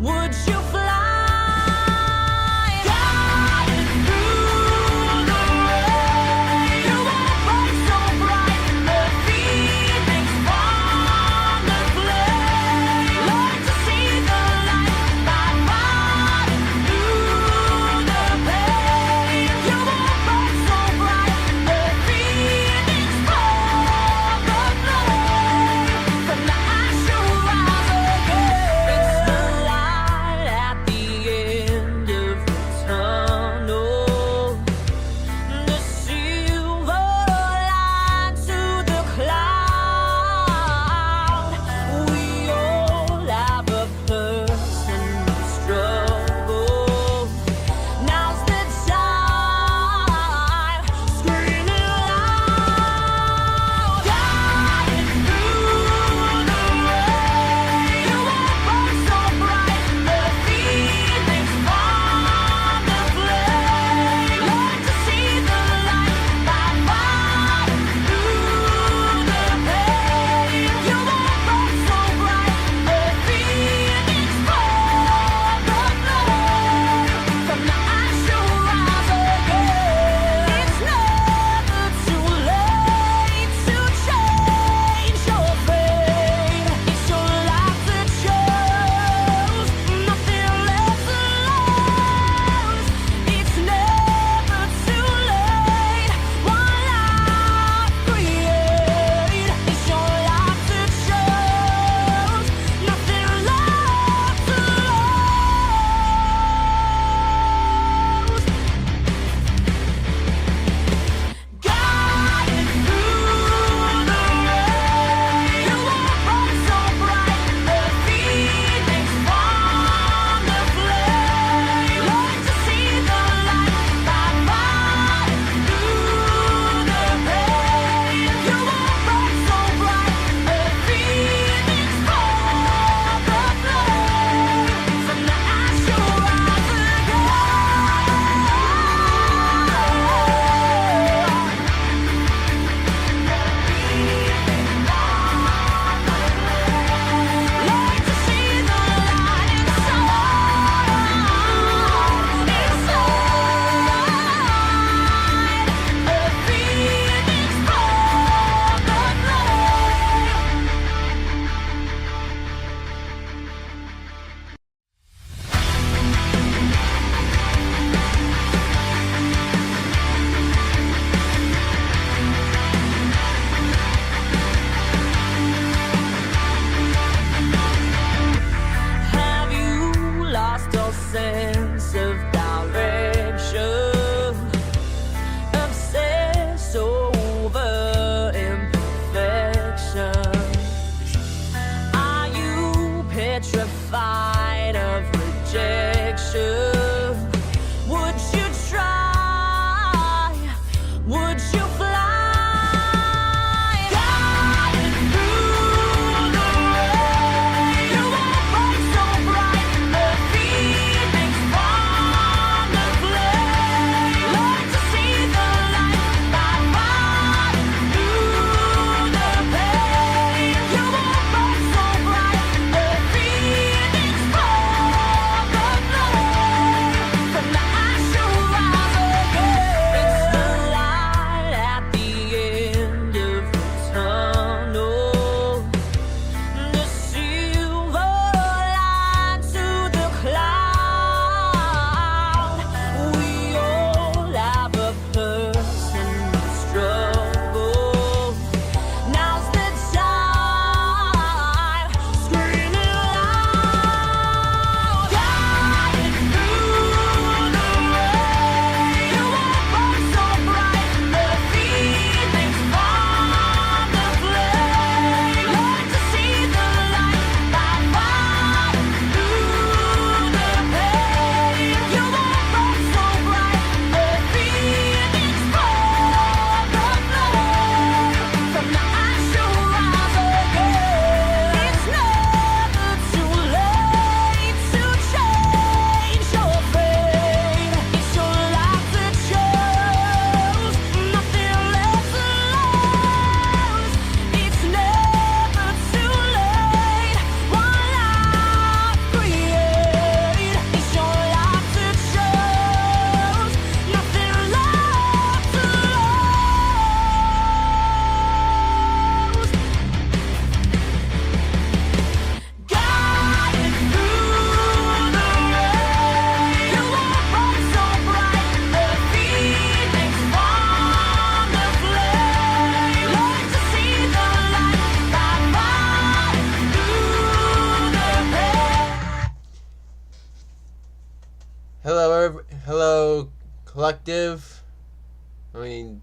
Would you fly? Guided through the rain, you won't burn so bright. The phoenix from the flame. Learn to see the light by fighting through the pain. You won't burn so bright. The phoenix from the flame. From the ash you rise again. It's the light at the end of the tunnel. The silver line to the cloud. We all have a personal struggle. Now's the time, screaming loud. Guided through the rain, you won't burn so bright. The phoenix from the flame. Learn to see the light by fighting through the pain. You won't burn so bright. The phoenix from the flame. From the ash you rise again. It's never too late to change your fate. It's your life to choose, nothing left to lose. It's never too late. One life create. It's your life to choose, nothing left to lose. Guided through the rain, you won't burn so bright. The phoenix from the flame. Learn to see the light by fighting through the pain. You won't burn so bright. The phoenix from the flame. From the ash you rise again. Learn to see the light inside. A phoenix from the Have you lost all sense of direction? Obsessed over imperfection? Are you petrified of rejection? Would you try? Would you fly? Guided through the rain, you won't burn so bright. The phoenix from the flame. Learn to see the light by fighting through the pain. You won't burn so bright. The phoenix Hello, collective. Hello,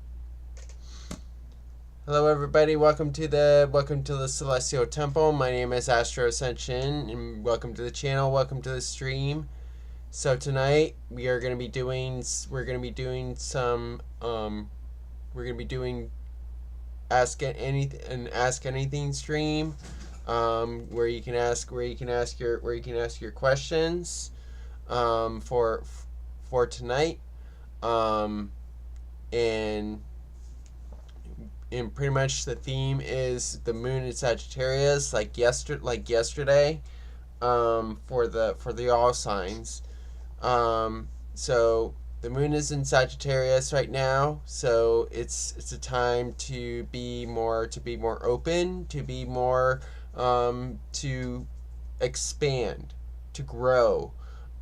everybody. Welcome to the Celestial Temple. My name is Astro-Ascension, and welcome to the channel. Welcome to the stream. So tonight we're gonna be doing ask anything stream, where you can ask your questions, for tonight, and pretty much the theme is the moon in Sagittarius, like yesterday, for the all signs. So the moon is in Sagittarius right now, so it's a time to be more open, to be more, to expand, to grow,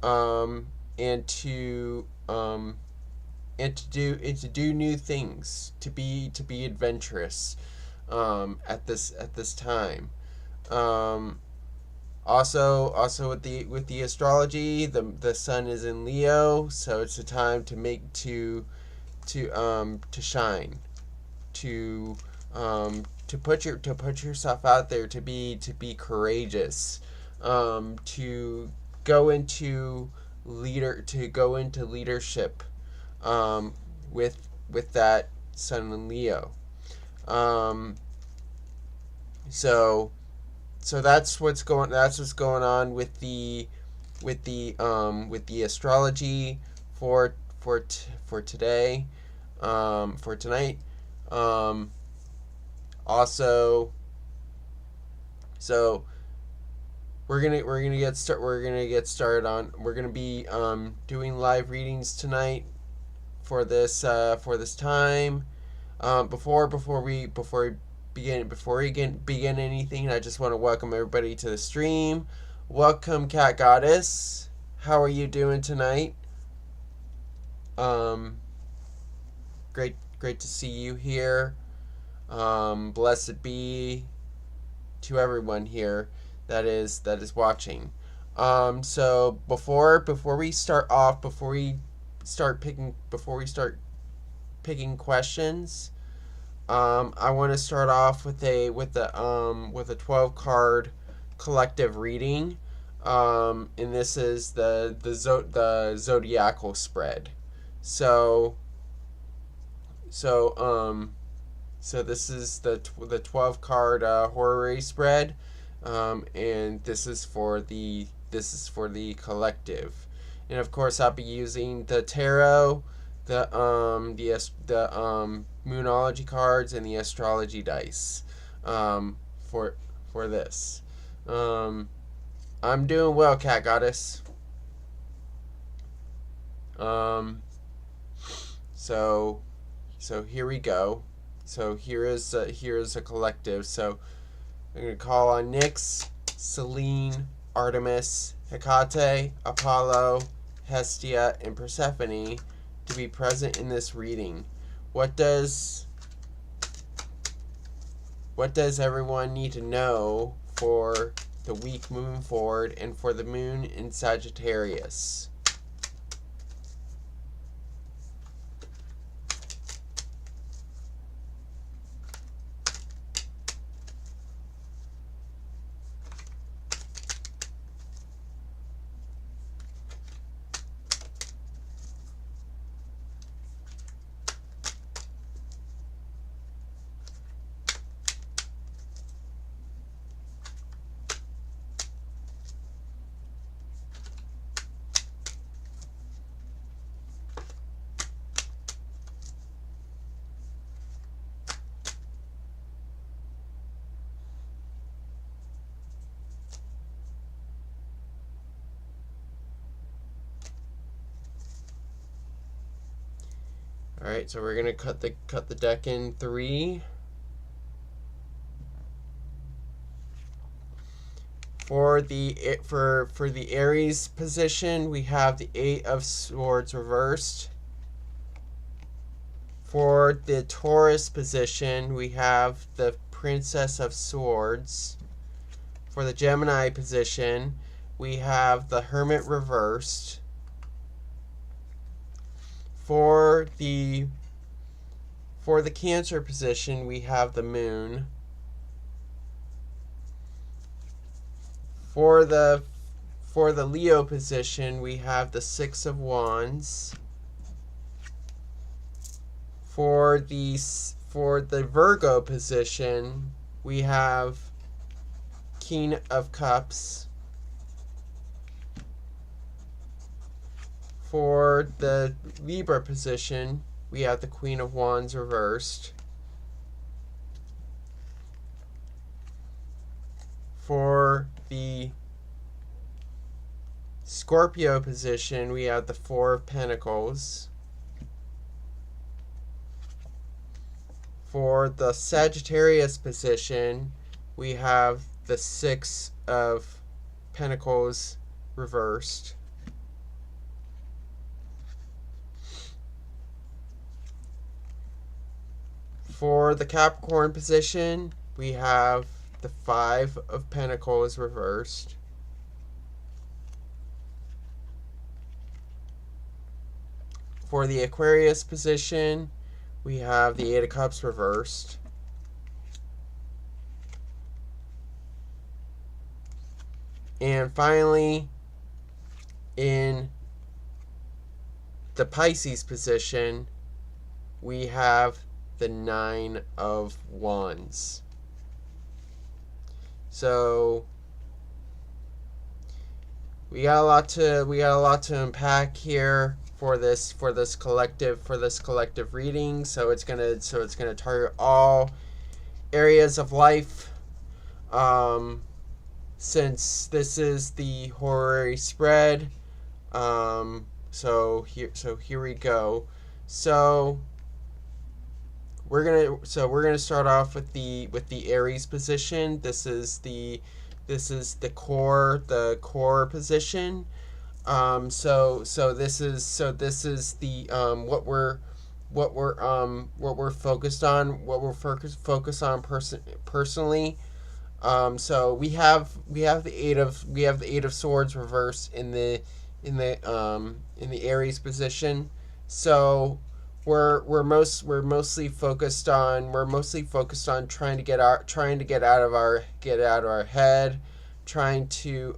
and to do new things, to be adventurous, at this time. Also with the astrology, the sun is in Leo, so it's a time to shine, to put yourself out there, to be courageous, to go into leadership, with that sun in Leo. So that's what's going on with the astrology for today, for tonight. Also, so we're gonna get started on. We're gonna be doing live readings tonight for this time. Before we begin anything, I just want to welcome everybody to the stream. Welcome, Cat Goddess. How are you doing tonight? Great to see you here. Blessed be to everyone here that is watching. So before we start picking questions, I want to start off with a 12 card collective reading, and this is the zodiacal spread. So this is the 12 card horary spread, and this is for the collective, and of course I'll be using the tarot, the Moonology cards, and the astrology dice, for this. I'm doing well, Cat Goddess. So here we go. So here is a collective. So I'm gonna call on Nyx, Selene, Artemis, Hecate, Apollo, Hestia, and Persephone to be present in this reading. What does everyone need to know for the week moving forward, and for the moon in Sagittarius? All right, so we're gonna cut the deck in 3. For the Aries position, we have the 8 of Swords reversed. For the Taurus position, we have the Princess of Swords. For the Gemini position, we have the Hermit reversed. For the Cancer position, we have the Moon. For the Leo position, we have the Six of Wands. For the Virgo position, we have King of Cups. For the Libra position, we have the Queen of Wands reversed. For the Scorpio position, we have the Four of Pentacles. For the Sagittarius position, we have the Six of Pentacles reversed. For the Capricorn position, we have the Five of Pentacles reversed. For the Aquarius position, we have the Eight of Cups reversed. And finally, in the Pisces position, we have the Nine of Wands. So we got a lot to unpack here for this collective reading. So it's gonna target all areas of life. Since this is the horary spread, so here we go. So we're gonna start off with the Aries position. This is the core position. So this is the what we're focused on personally. So we have the Eight of Swords reversed in the Aries position. So we're mostly focused on trying to get out of our head, trying to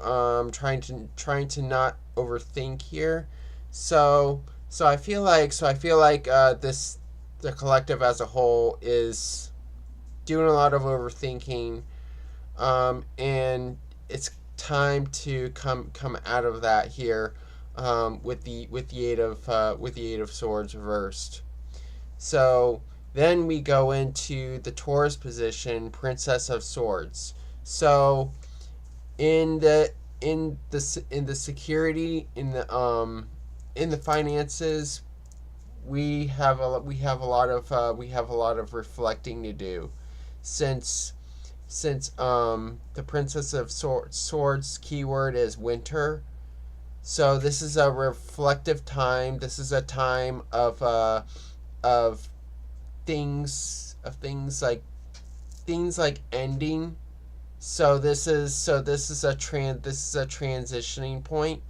not overthink here. So I feel like the collective as a whole is doing a lot of overthinking, and it's time to come out of that here. With the Eight of Swords reversed. So then we go into the Taurus position, Princess of Swords. So in the security, in the finances, we have a lot of reflecting to do, since the Princess of Swords keyword is winter. So this is a reflective time. This is a time of things like ending. So this is a transitioning point.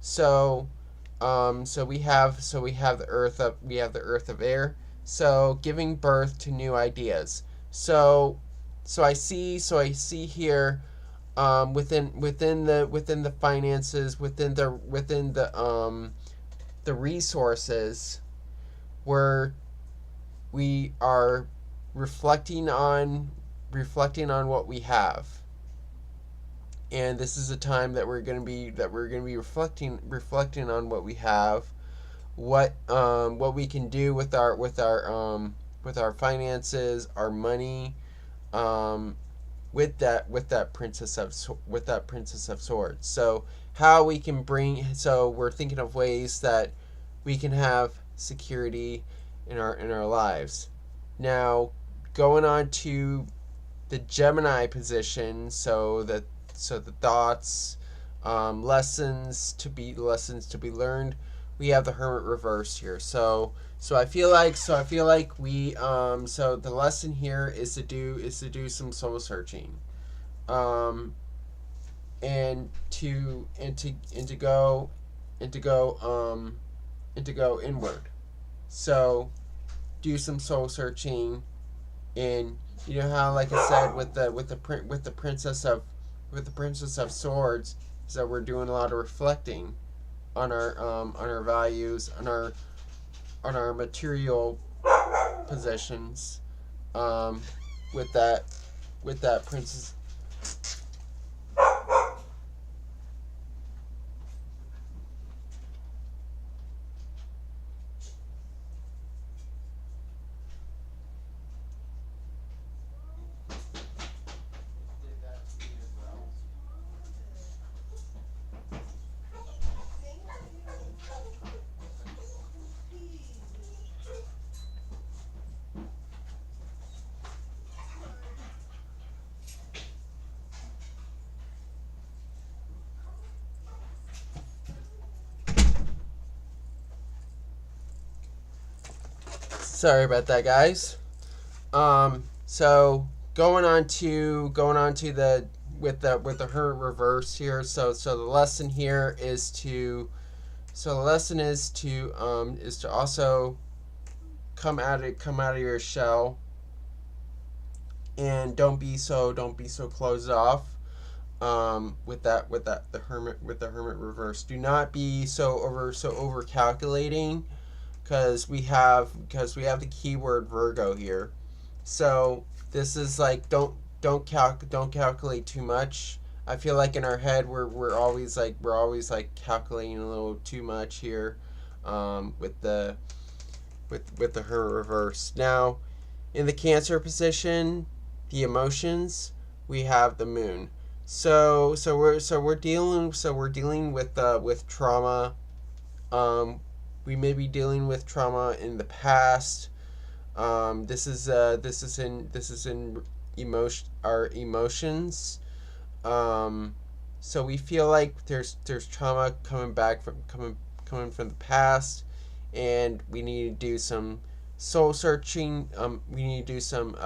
So we have the earth of air. So giving birth to new ideas. So I see here, within the finances, within the resources, where we are reflecting on what we have. And this is a time that we're going to be reflecting on what we have, what we can do with our finances, our money, with that Princess of Swords. So how we can we're thinking of ways that we can have security in our lives. Now, going on to the Gemini position, so the thoughts, lessons to be learned. We have the Hermit reversed here. So I feel like we so the lesson here is to do some soul searching, and to go inward. So do some soul searching, and you know how, like I said, with the Princess of Swords, so we're doing a lot of reflecting on our values, on our material possessions, um, with that princess. Sorry about that, guys. So going on to the with the Hermit reverse here. So the lesson here is to so the lesson is to also come out of your shell, and don't be so closed off. With that the Hermit reverse. Do not be so over calculating, because we have the keyword Virgo here. So this is like, don't calculate too much. I feel like in our head we're always like calculating a little too much here, with the her reverse. Now, in the Cancer position, the emotions, we have the Moon. We're dealing with trauma. We may be dealing with trauma in the past. This is in our emotions. So we feel like there's trauma coming from the past, and we need to do some soul searching. We need to do some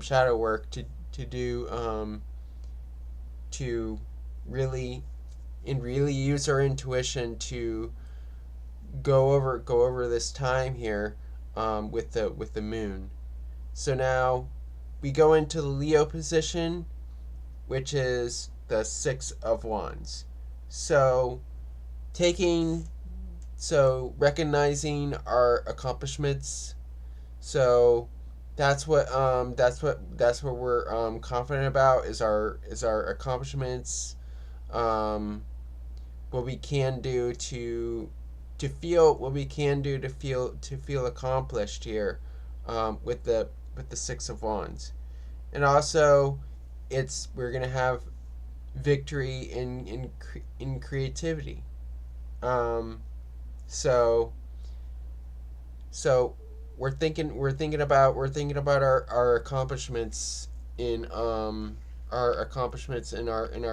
shadow work to do, to really use our intuition to go over this time here, with the Moon. So now we go into the Leo position, which is the Six of Wands. So recognizing our accomplishments. So that's what we're confident about, is our accomplishments. What we can do to feel accomplished here, with the Six of Wands. And also, we're gonna have victory in creativity. So we're thinking about our accomplishments in our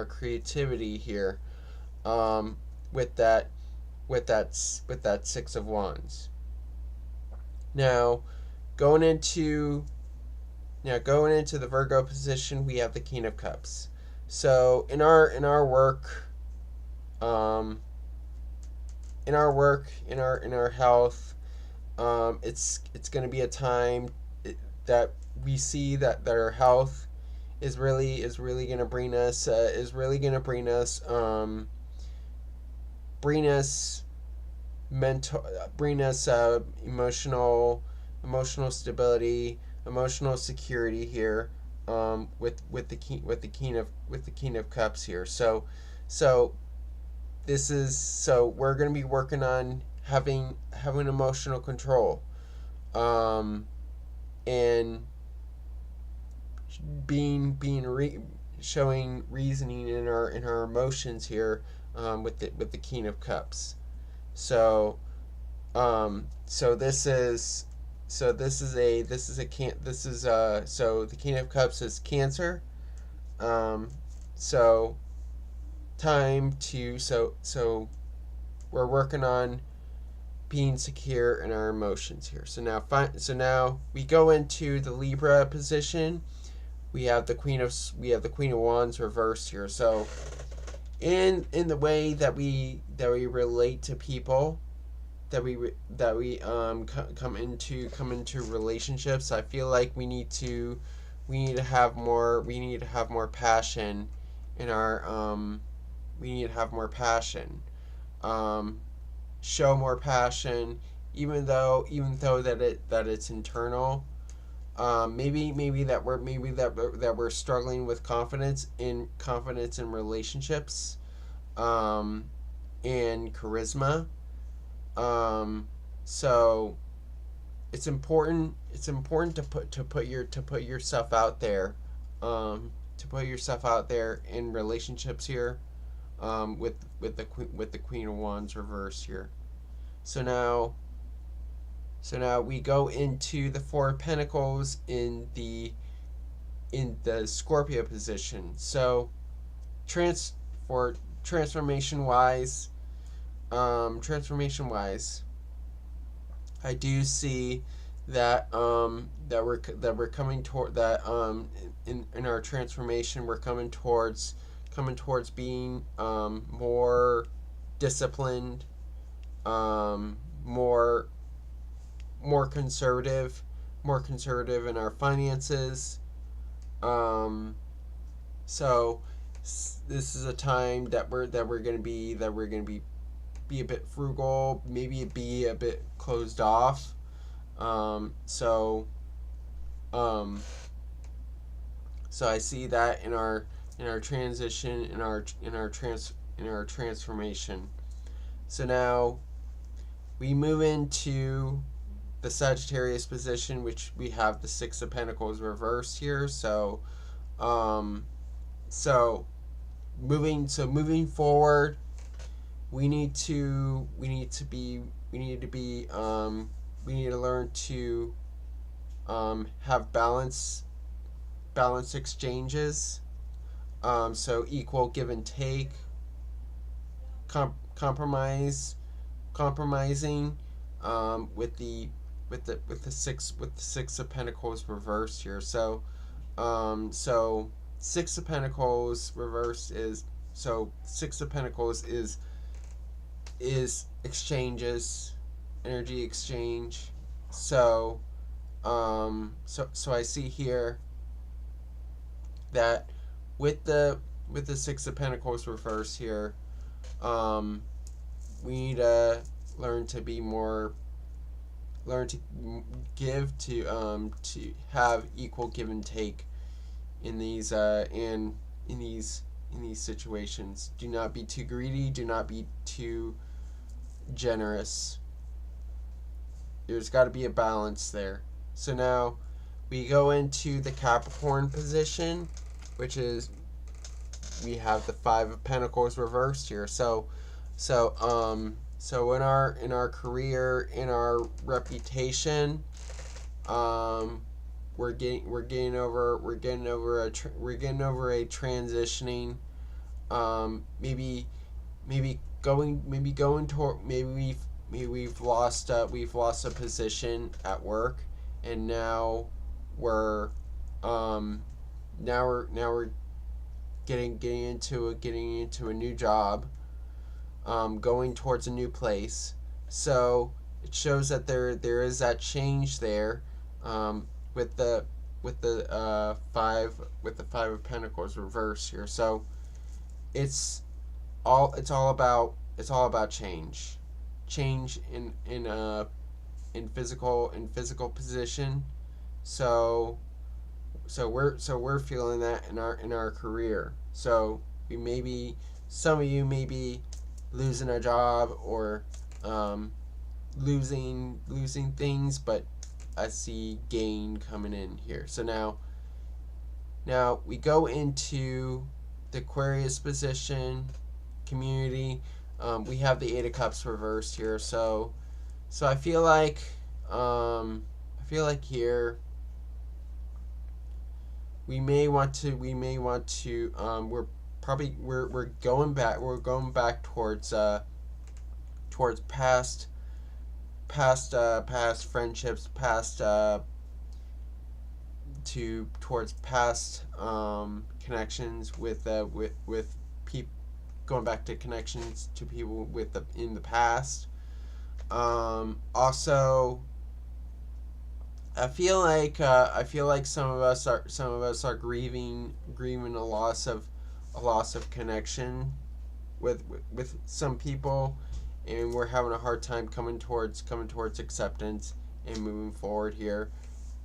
creativity here, with that Six of Wands. Now, going into the Virgo position, we have the King of Cups. So in our work, in our health, it's going to be a time that we see that our health is really going to bring us emotional stability, emotional security here, with the King of Cups here. So we're going to be working on having emotional control, and showing reasoning in our emotions here, with the King of Cups. So the King of Cups is Cancer. So we're working on being secure in our emotions here. So now we go into the Libra position. We have the Queen of Wands reversed here. So in the way that we relate to people, come into relationships. I feel like we need to have more passion in our we need to have more passion, um, show more passion, even though that it's internal. Maybe that we're struggling with confidence in relationships, um, and charisma. Um, so it's important to put yourself out there, to put yourself out there in relationships here, with the Queen of Wands reverse here. So now we go into the Four of Pentacles in the Scorpio position. So trans for transformation wise, I do see that that we're coming toward that in our transformation we're coming towards being more disciplined, more more conservative in our finances. Um, so this is a time that we're gonna be a bit frugal, maybe be a bit closed off. Um, so um, so I see that in our transition in our transformation. So now we move into the Sagittarius position, which we have the Six of Pentacles reversed here. Um, so moving forward, we need to be we need to learn to have balance exchanges. So equal give and take, compromising, with the Six of Pentacles reversed here. So Six of Pentacles reversed is Six of Pentacles is exchanges, energy exchange. So I see here that with the Six of Pentacles reversed here, we need to learn to be more learn to give to have equal give and take in these in these situations. Do not be too greedy, do not be too generous. There's got to be a balance there. So now we go into the Capricorn position, which is we have the Five of Pentacles reversed here. So in our career, in our reputation, we're getting over a transitioning, maybe going toward maybe we've lost a position at work, and now we're now we're getting into a new job, going towards a new place. So it shows that there is that change there, with the five of Pentacles reverse here. So it's all about change in physical position. So we're feeling that in our career. So some of you may be losing a job, or losing things, but I see gain coming in here. So now we go into the Aquarius position, community. We have the Eight of Cups reversed here. So I feel like here we may want to we're going back towards past friendships, towards past connections with people, going back to connections to people in the past. Also, I feel like some of us are grieving a loss of connection with some people, and we're having a hard time coming towards acceptance and moving forward here.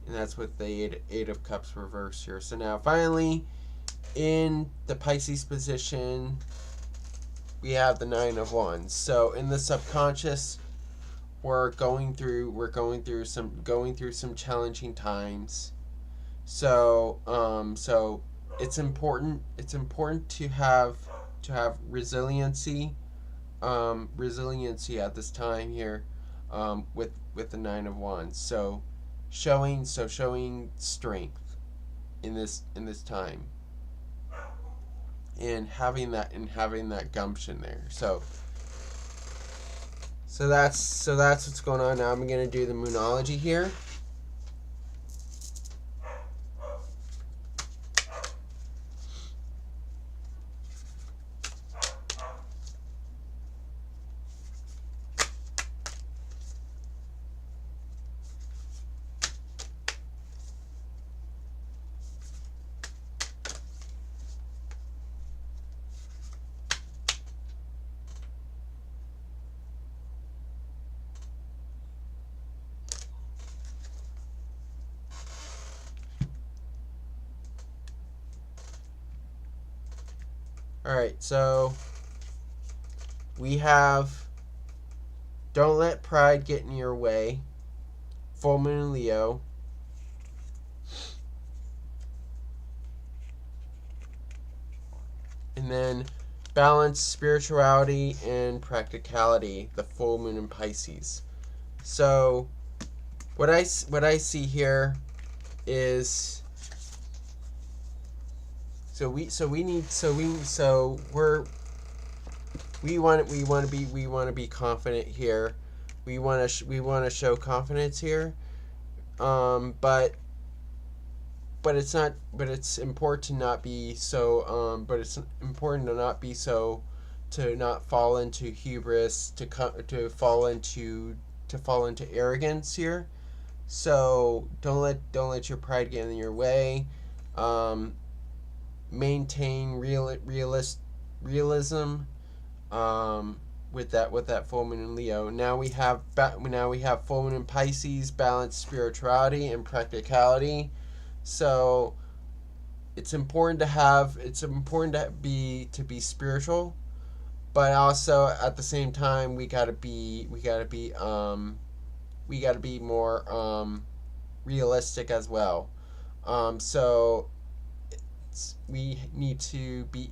And that's with the eight of Cups reversed here. So now finally, in the Pisces position, we have the Nine of Wands. So in the subconscious, we're going through some challenging times. So it's important to have resiliency at this time here, with the Nine of Wands. So showing strength in this time, and having that gumption there. So that's what's going on. Now I'm gonna do the Moonology here. Alright, so we have don't let pride get in your way. Full Moon Leo. And then balance spirituality and practicality, the Full Moon in Pisces. So what I see here is we want to be confident here. We want to show confidence here. But it's important to not be so to not fall into hubris, to fall into arrogance here. So don't let your pride get in your way. Maintain realism with that Full Moon in Leo. Now we have Full Moon in Pisces, balanced spirituality and practicality. So it's important to be spiritual, but also at the same time we gotta be more realistic as well. So we need to be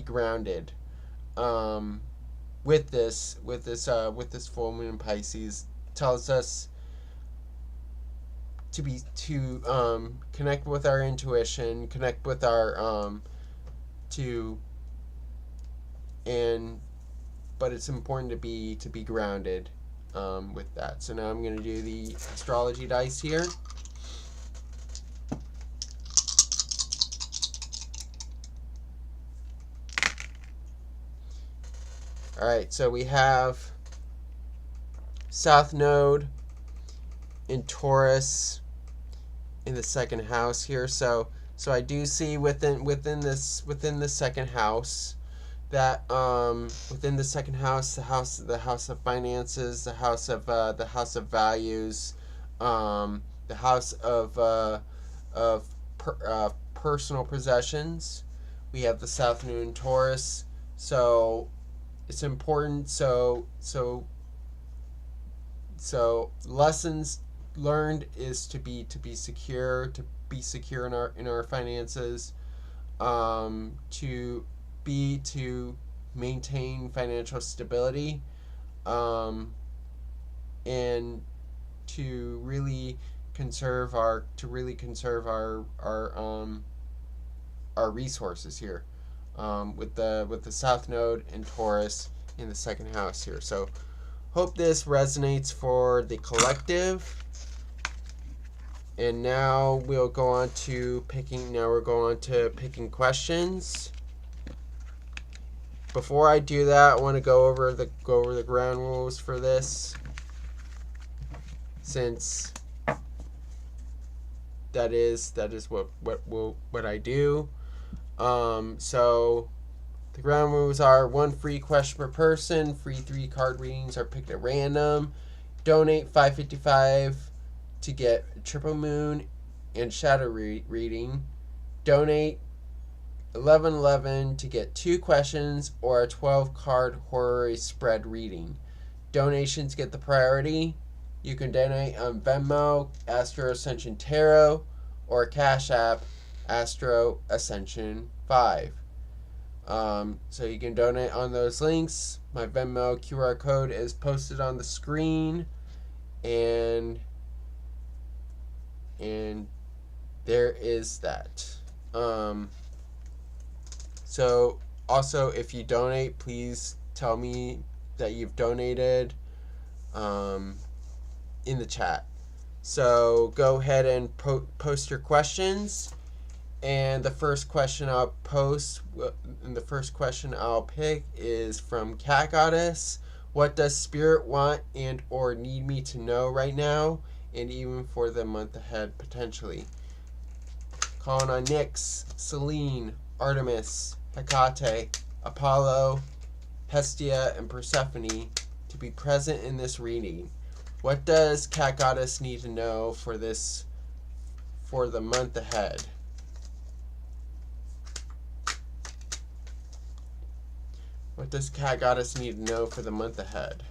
grounded with this Full Moon in Pisces. Tells us to connect with our intuition, connect with our but it's important to be grounded with that. So now I'm going to do the astrology dice here. Alright, so we have South Node in Taurus in the second house here. So I do see within the second house that within the second house, the house of finances, the house of values, the house of personal possessions. We have the South Node in Taurus. So it's important. So lessons learned is to be secure in our finances, to maintain financial stability, and to really conserve our resources here, with the South Node and Taurus in the second house here. So hope this resonates for the collective. And now we'll go on to picking questions. before I do that, I want to go over the ground rules for this, since that is what I do. So the ground rules are: 1 free question per person. Free 3 card readings are picked at random. Donate $5.55 to get triple moon and shadow reading. Donate $11.11 to get 2 questions or a 12-card horary spread reading. Donations get the priority. You can donate on Venmo, Astro-Ascension Tarot, or Cashapp, Astro-Ascension 5. So you can donate on those links. My Venmo QR code is posted on the screen, and there is that. So also, if you donate, please tell me that you've donated in the chat. So go ahead and post your questions. And the first question I'll pick is from Cat Goddess. What does Spirit want and or need me to know right now, and even for the month ahead potentially? Calling on Nyx, Selene, Artemis, Hecate, Apollo, Hestia, and Persephone to be present in this reading. What does Cat Goddess need to know for the month ahead? What does Cat Goddess need to know for the month ahead?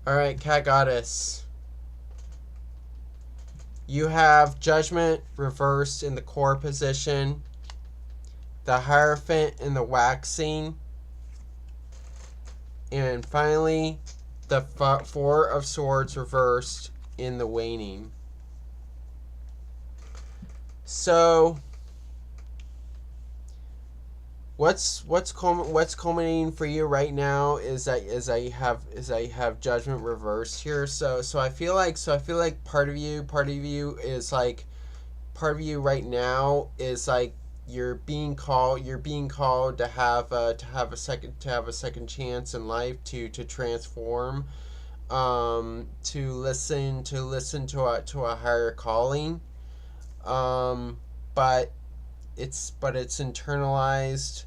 Alright, Cat Goddess. You have Judgment reversed in the core position, the Hierophant in the waxing, and finally the Four of Swords reversed in the waning. So what's culminating for you right now is that you have Judgment reversed here. So I feel like part of you right now is like you're being called to have a second chance in life, to transform, to listen to a higher calling, but it's internalized.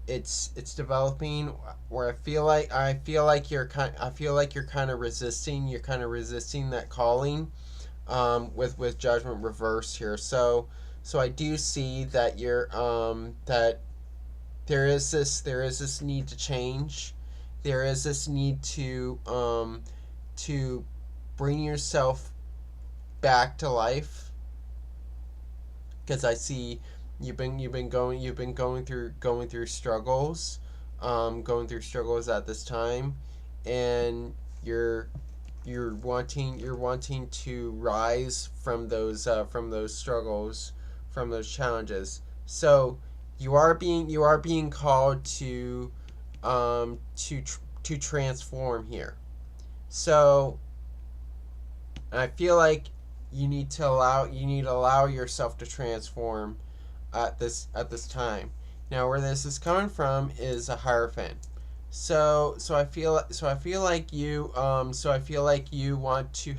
It's developing where I feel like you're kind of resisting that calling, with Judgment reversed here. So I do see that you're that there is this need to change. There is this need to bring yourself back to life, because I see you've been going through struggles, at this time, and you're wanting to rise from those struggles, from those challenges. So you are being called to to transform here. So I feel like you need to allow yourself to transform at this time. Now, where this is coming from is a Hierophant. So I feel like you want to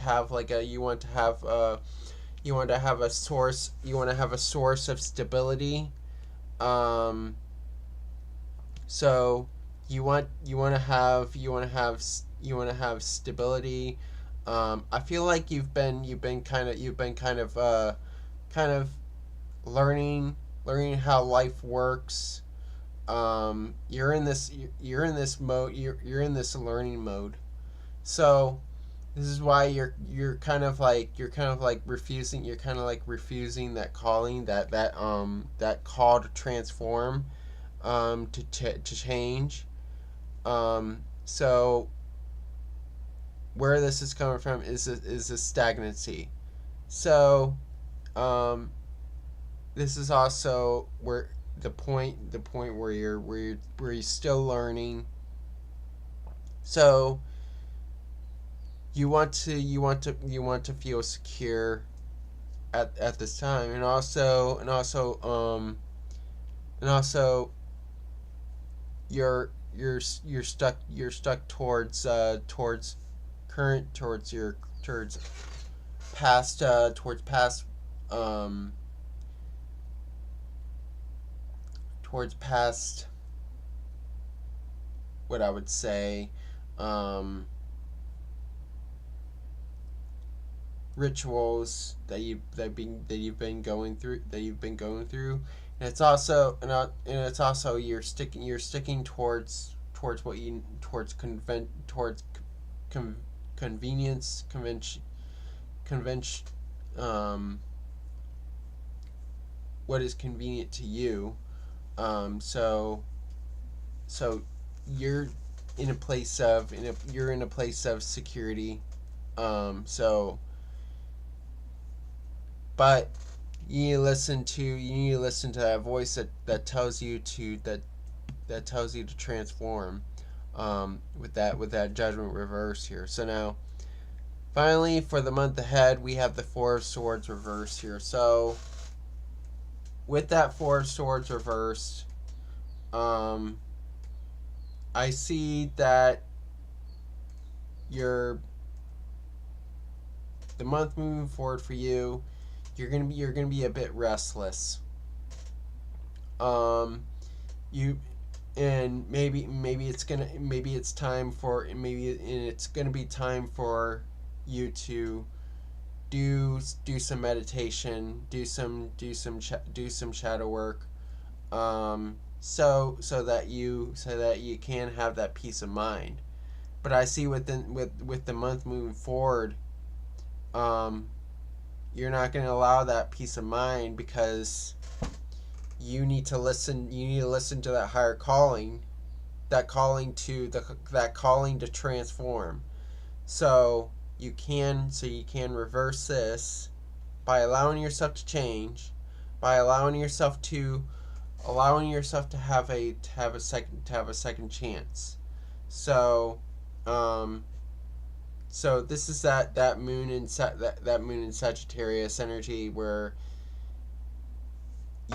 have a source of stability. So you want to have stability. I feel like you've been kind of learning how life works. You're in this mode. You're in this learning mode. So this is why you're kind of like refusing. You're kind of like refusing that calling, that call to transform, to change. So where this is coming from is a stagnancy. So this is also where the point where you're still learning. So you want to feel secure at this time, and also you're stuck towards past what I would say, rituals that you've been going through, and it's also you're sticking towards convenience, convention, what is convenient to you. So you're in a place of security. But you need to listen to that voice that tells you to transform, with that judgment reverse here. So now, finally, for the month ahead, we have the Four of Swords reversed here. So with that Four of Swords reversed, I see that the month moving forward for you, you're gonna be a bit restless. You and maybe it's gonna be time for you to do some meditation, do some shadow work, so that you can have that peace of mind. But I see with the month moving forward, you're not going to allow that peace of mind, because you need to listen to that higher calling, that calling to transform. So you can reverse this by allowing yourself to change, by allowing yourself to have a second chance. So so this is that moon in Sagittarius energy, where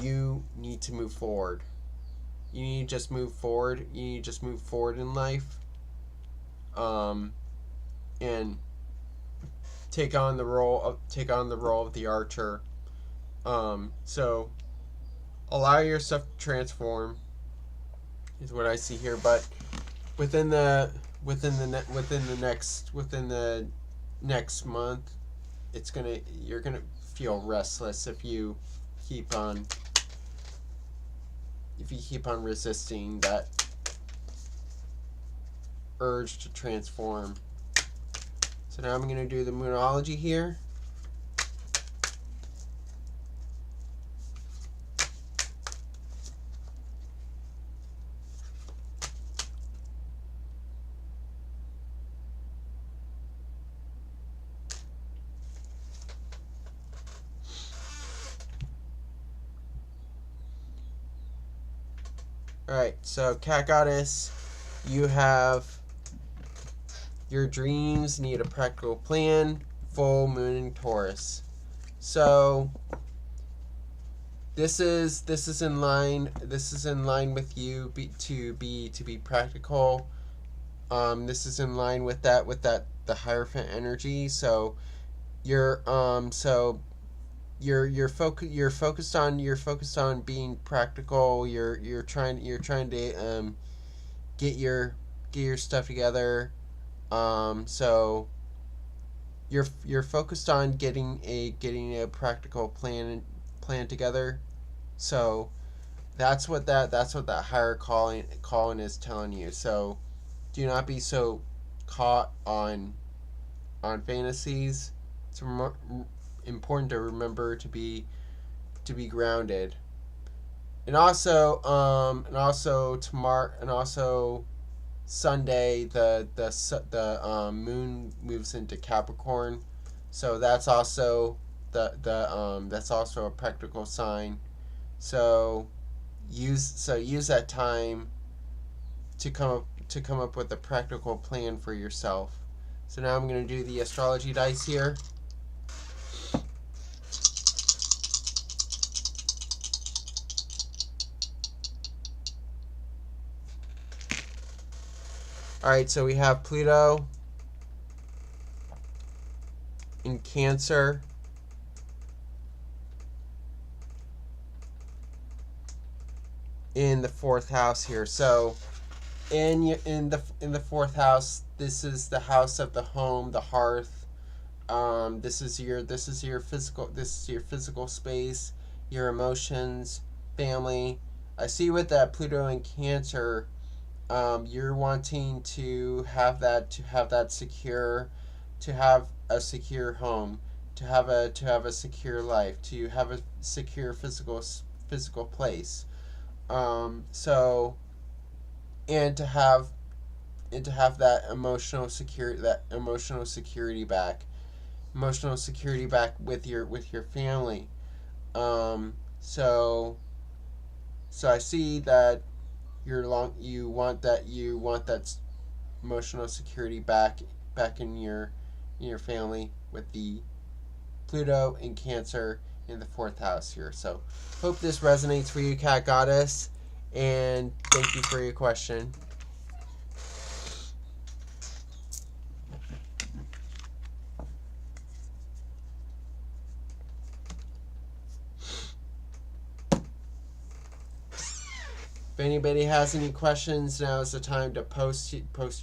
you need to move forward. You need to just move forward. You need to just move forward in life, and take on the role of the archer. So allow yourself to transform is what I see here. But within the next month, you're gonna feel restless if you keep on resisting that urge to transform. So now I'm going to do the Moonology here. Alright, so Cat Goddess, you have your dreams need a practical plan, full moon in Taurus. So this is in line with you to be practical. This is in line with that the Hierophant energy. So you're you're focused on being practical. You're trying to get your stuff together. So you're focused on getting a practical plan together. So that's what that higher calling is telling you. So do not be so caught on fantasies. It's important to remember to be grounded. And also tomorrow, and also Sunday, the moon moves into Capricorn, so that's also that's also a practical sign. So use that time to come up with a practical plan for yourself. So now I'm going to do the astrology dice here. Alright, so we have Pluto in Cancer. In the 4th house here. So in the 4th house, this is the house of the home, the hearth. This is your physical space, your emotions, family. I see with that Pluto in Cancer, you're wanting to have that secure, to have a secure home, to have a secure life, to have a secure physical place. So and to have that emotional security back, with your family. So I see that you want that emotional security back in your family with the Pluto in Cancer in the 4th house here. So hope this resonates for you, Cat Goddess, and thank you for your question. If anybody has any questions, now is the time to post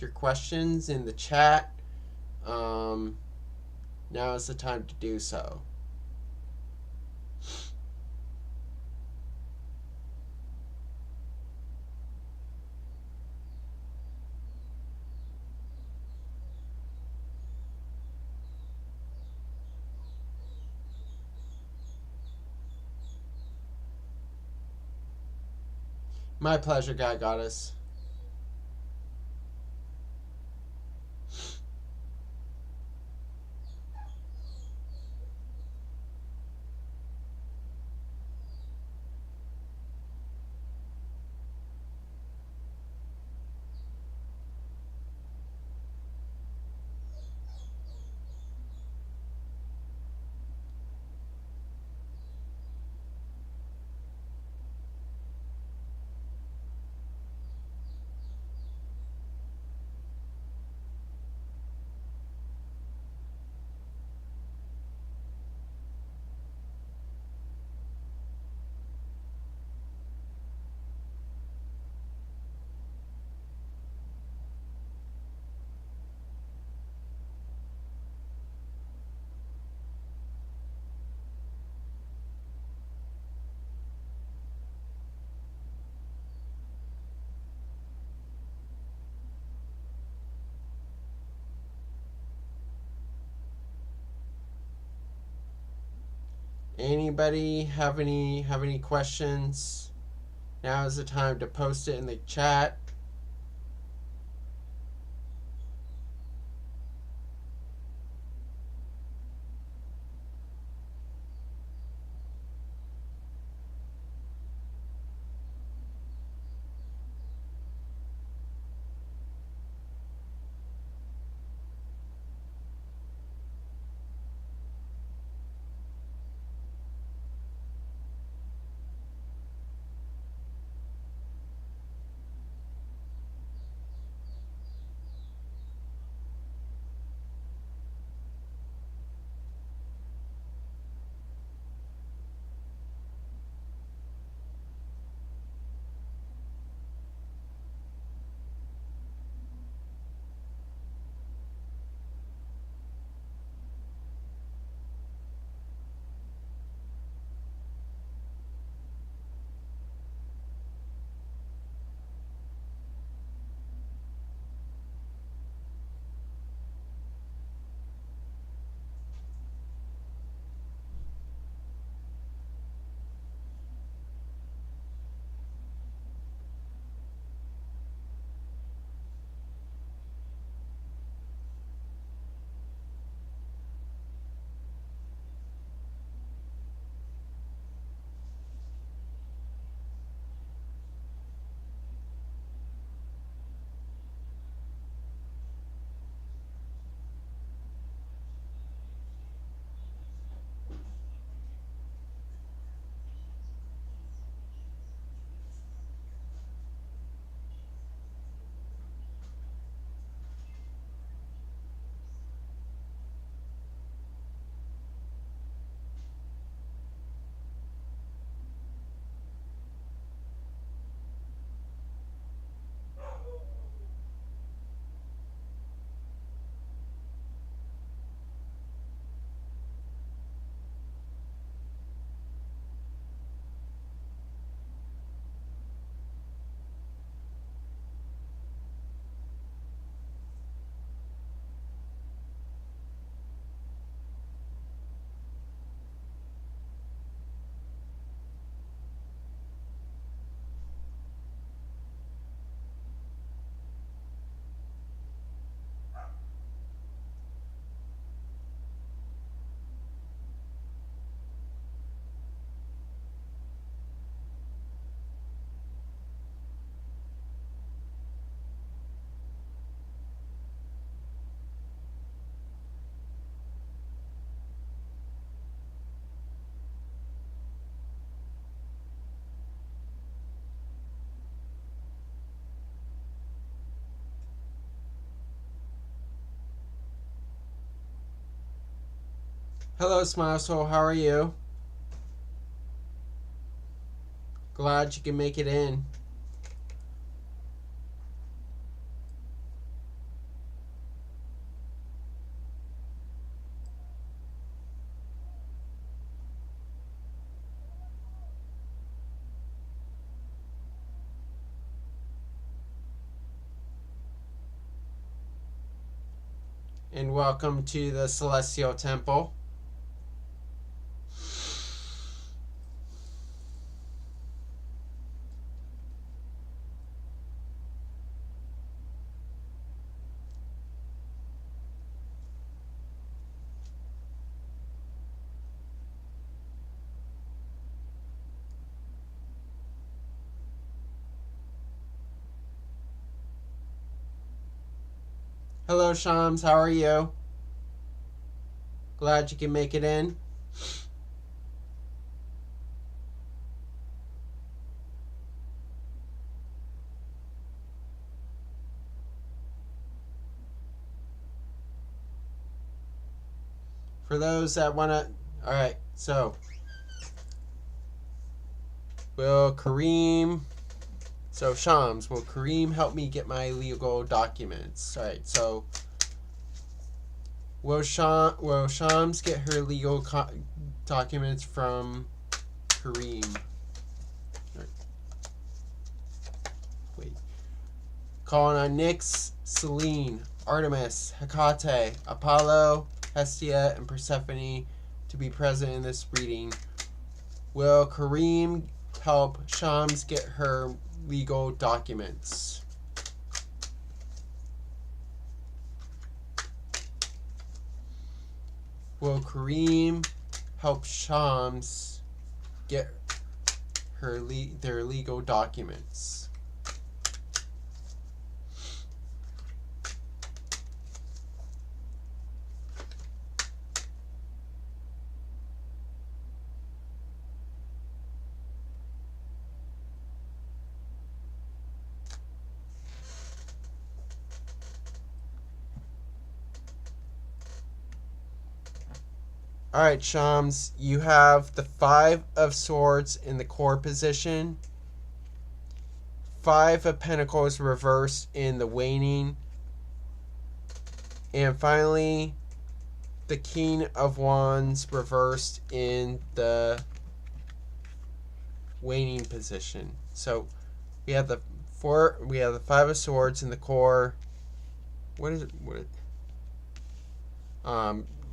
your questions in the chat. Now is the time to do so. My pleasure, God Goddess. Anybody have any questions? Now is the time to post it in the chat. Hello, Smile Soul. How are you? Glad you can make it in. And welcome to the Celestial Temple. Hello, Shams. How are you? Glad you can make it in. For those that want to... Alright, so... Will Kareem... So, Shams, will Kareem help me get my legal documents? Alright, so... Will Shams get her legal documents from Kareem? Right. Wait. Calling on Nyx, Selene, Artemis, Hecate, Apollo, Hestia, and Persephone to be present in this reading. Will Kareem help Shams get her legal documents? Will Kareem help Shams get their legal documents? All right, Shams, you have the 5 of Swords in the core position, 5 of Pentacles reversed in the waning, and finally, the King of Wands reversed in the waning position. So we have the 5 of Swords in the core. What is it?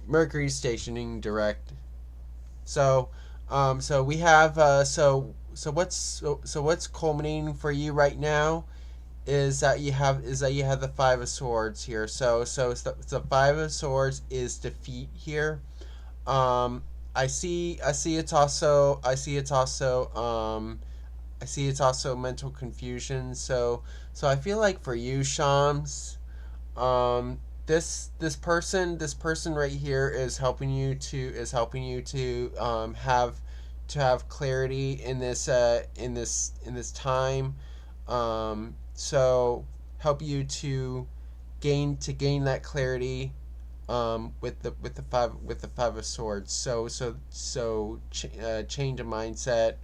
Mercury stationing direct. So we have so what's culminating for you right now is that you have the 5 of Swords here. So it's the 5 of Swords is defeat here. I see it's also mental confusion. So I feel like for you, Shams, this person right here is helping you to have clarity in this time. So help you to gain that clarity with the 5 of Swords. So change of mindset.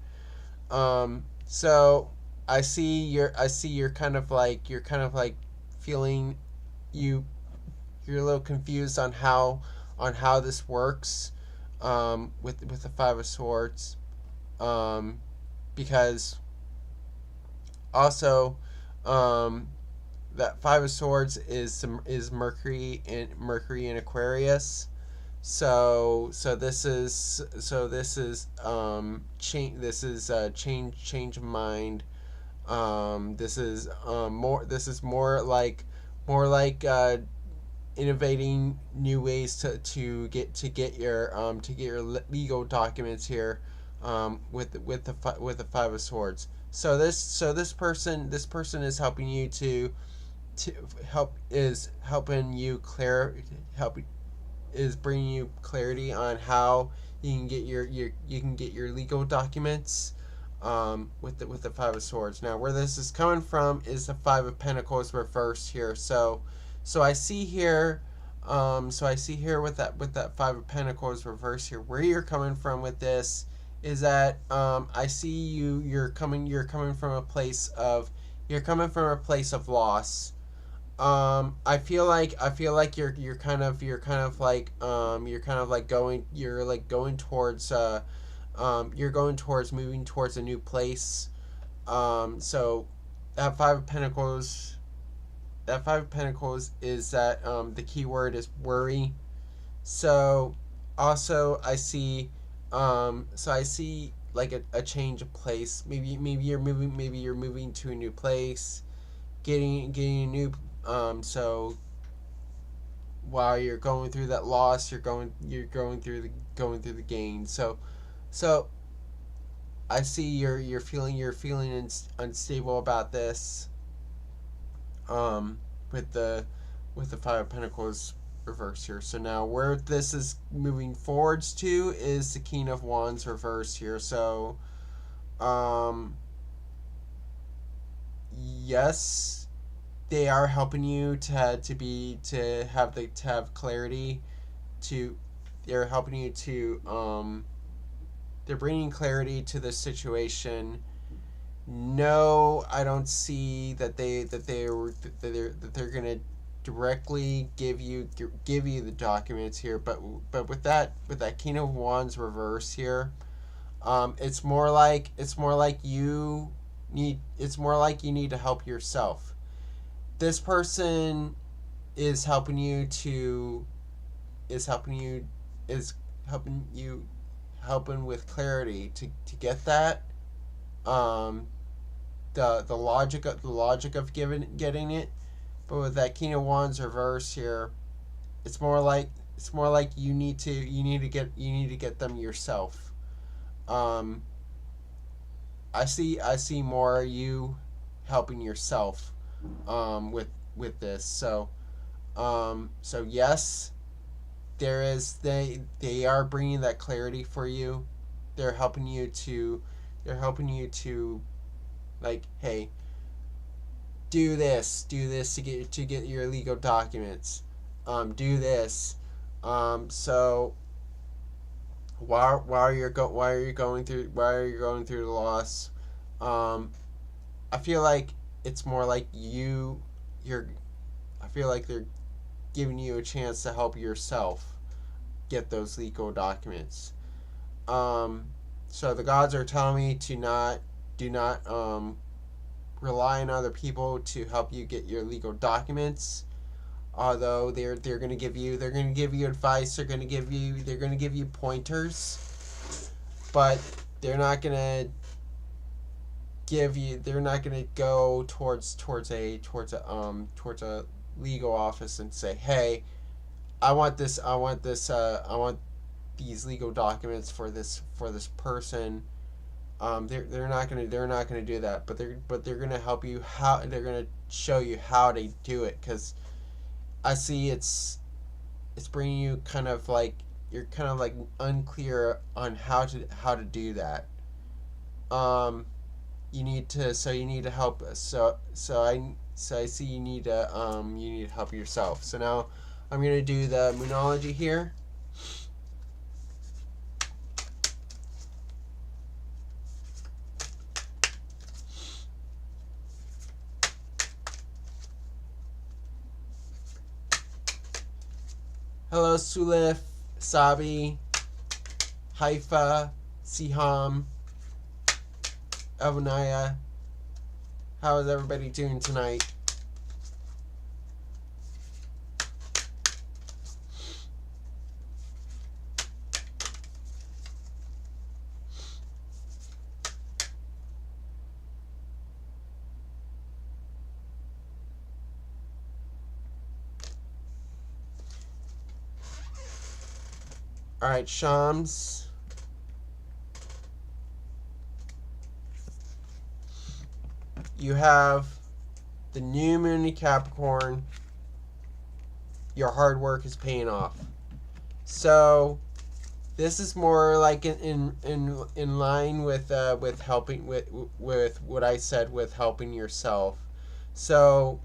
So I see you're kind of like feeling you're a little confused on how this works with the 5 of Swords, because also that 5 of Swords is Mercury in Aquarius. So this is change of mind. This is more like innovating new ways to get your legal documents here with the 5 of Swords. So this person is helping you to bringing you clarity on how you can get your legal documents with the 5 of Swords. Now, where this is coming from is the 5 of Pentacles reversed here. So I see here with that 5 of Pentacles reversed here, where you're coming from with this is that I see you're coming from a place of loss. I feel like you're going towards moving towards a new place. So that 5 of Pentacles is that the key word is worry. So also I see like a change of place. Maybe you're moving to a new place, getting a new so while you're going through that loss, you're going through the gain. So I see you're feeling unstable about this with the 5 of Pentacles reverse here. So now where this is moving forwards to is the King of Wands reverse here. So yes, they are helping you to have clarity. They're helping you to they're bringing clarity to the situation. No, I don't see that they're gonna directly give you the documents here, but with that King of Wands reverse here, it's more like you need to help yourself. This person is helping you helping with clarity to get that. The logic of getting it, but with that King of Wands reverse here, it's more like you need to get them yourself. I see more you helping yourself with this. So yes, they are bringing that clarity for you. They're helping you to like, hey, do this to get your legal documents. Do this. So while you're going through the loss, I feel like it's more like I feel like they're giving you a chance to help yourself get those legal documents. So the gods are telling me to do not rely on other people to help you get your legal documents. Although they're going to give you advice, they're going to give you pointers, but they're not going to go towards a legal office and say, hey, I want these legal documents for this person. They're not gonna do that, but they're gonna help you they're gonna show you how to do it, because I see it's bringing you you're kind of like unclear on how to do that. You need to help us. So I see you need to help yourself. So now I'm gonna do the Moonology here. Hello, Sulif, Sabi, Haifa, Siham, Avonaya. How is everybody doing tonight? Alright, Shams. You have the new moon in Capricorn. Your hard work is paying off. So this is more like in line with helping with what I said with helping yourself. So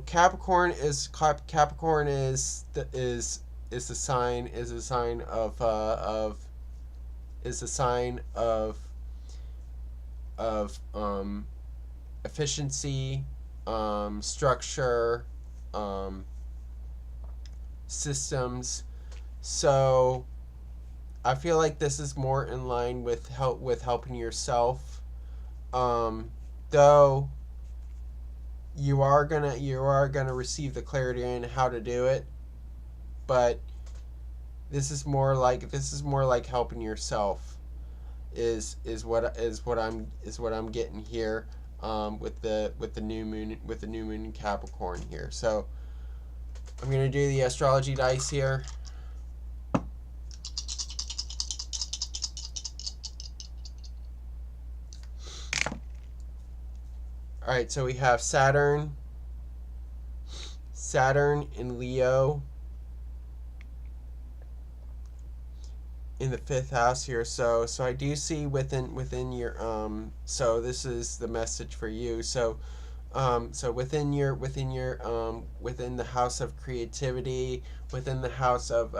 Capricorn is a sign of efficiency, structure, systems. So I feel like this is more in line with helping yourself. Though you are gonna receive the clarity in how to do it, but this is more like helping yourself is what I'm getting here with the new moon in Capricorn here. So I'm gonna do the astrology dice here. All right, so we have Saturn in Leo in the 5th house here. So I do see within your so this is the message for you. So within the house of creativity, within the house of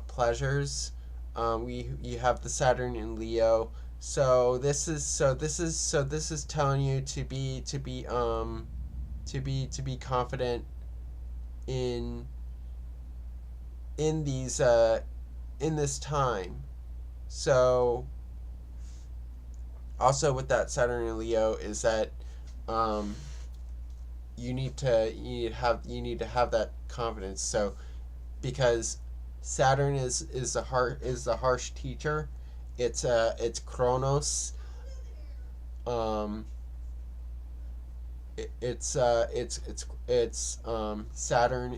pleasures, you have the Saturn in Leo. So this is telling you to be confident in these in this time. So also with that Saturn in Leo is that you need to have that confidence. So because Saturn is the harsh teacher. It's Chronos. Saturn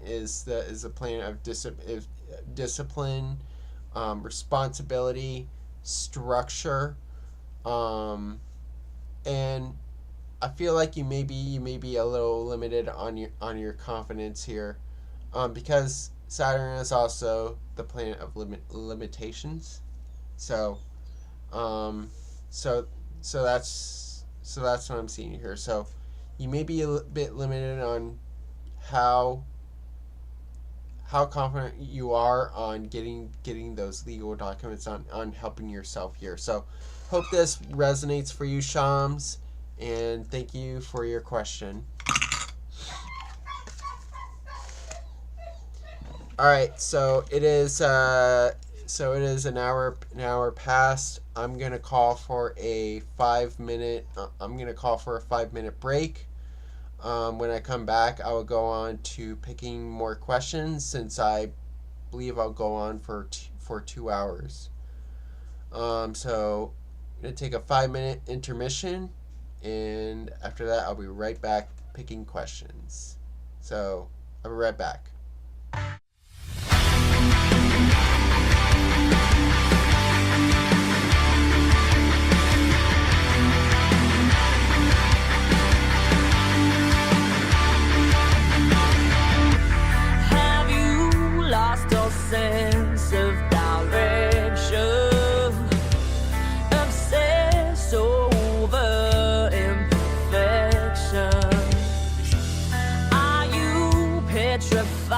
is the planet of discipline, responsibility, structure, and I feel like you may be a little limited on your confidence here, because Saturn is also the planet of limitations. So, so that's what I'm seeing here. So you may be a bit limited on how confident you are on getting those legal documents, on helping yourself here. So hope this resonates for you, Shams, and thank you for your question. All right, so it is an hour past. I'm gonna call for a 5-minute. I'm gonna call for a 5-minute break. When I come back, I will go on to picking more questions, since I believe I'll go on for 2 hours. So I'm gonna take a 5-minute intermission, and after that, I'll be right back picking questions. So I'll be right back. Have you lost your sense of direction? Obsessed over imperfection? Are you petrified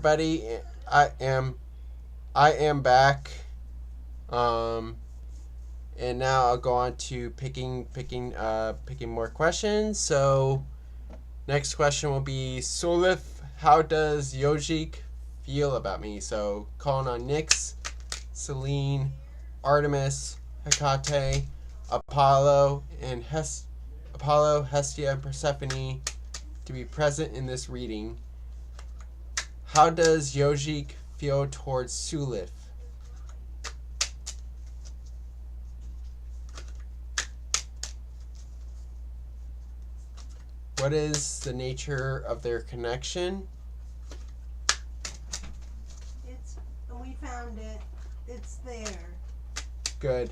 everybody. I am back. And now I'll go on to picking more questions. So next question will be, Sulif, how does Yojik feel about me? So calling on Nyx, Selene, Artemis, Hecate, Apollo, Hestia, and Persephone to be present in this reading. How does Yojik feel towards Sulif? What is the nature of their connection? We found it. It's there. Good.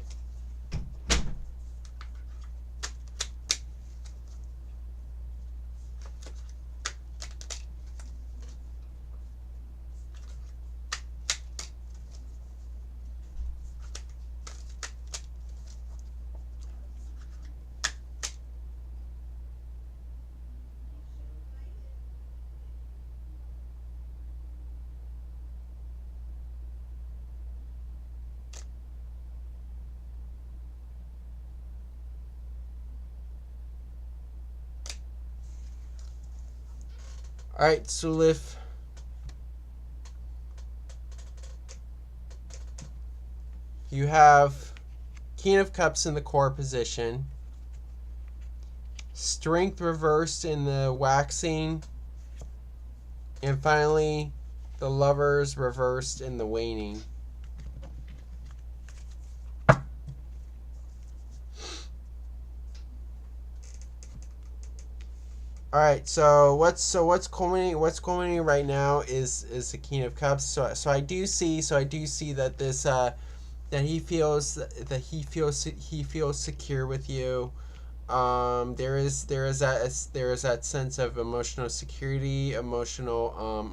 All right, Sulif. You have King of Cups in the core position, Strength reversed in the waxing, and finally the Lovers reversed in the waning. All right, so what's culminating right now is the King of Cups. So I do see that this that he feels secure with you. There is that sense of emotional security, emotional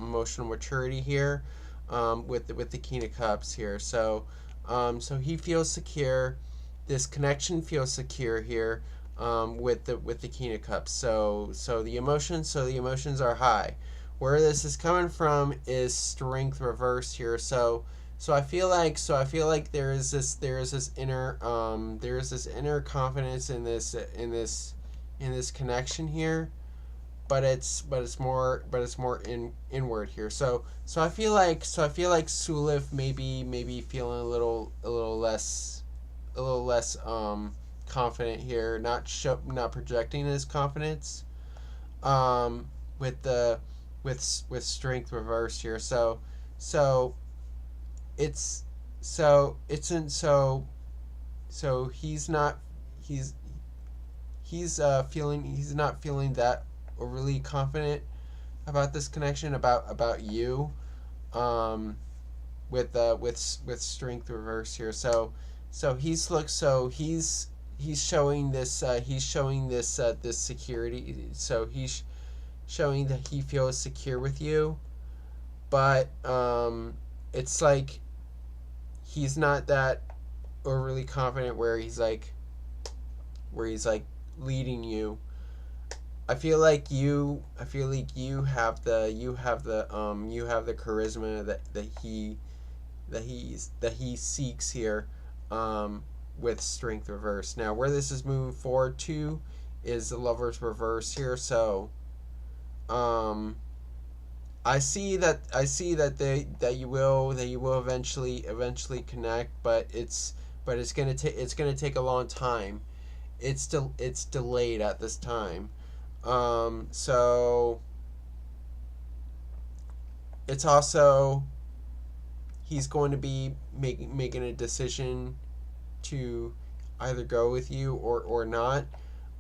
maturity here, with the King of Cups here. So he feels secure. This connection feels secure here. With the King of Cups. So the emotions are high. Where this is coming from is strength reversed here. So I feel like there is this inner confidence in this connection here, but it's more inward here. So I feel like Sulif maybe feeling a little less confident here, not projecting his confidence, with strength reversed here. So he's not feeling that overly confident about this connection, about you, with strength reversed here. So he's showing this this security. So he's showing that he feels secure with you, but it's like he's not that overly confident where he's like leading you. I feel like you have the charisma that he seeks here, with strength reverse. Now where this is moving forward to is the Lovers reverse here. So I see that you will eventually connect, but it's gonna take a long time. It's delayed at this time. So it's also, he's going to be making a decision to either go with you or not.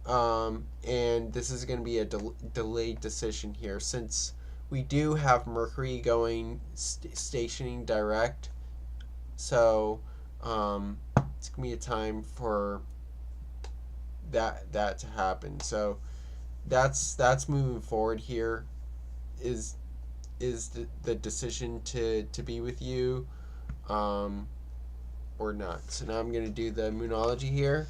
And this is going to be a delayed decision here, since we do have Mercury going stationing direct. So it's going to be a time for that to happen. So that's moving forward here, is the decision to be with you, or not. So now I'm going to do the Moonology here.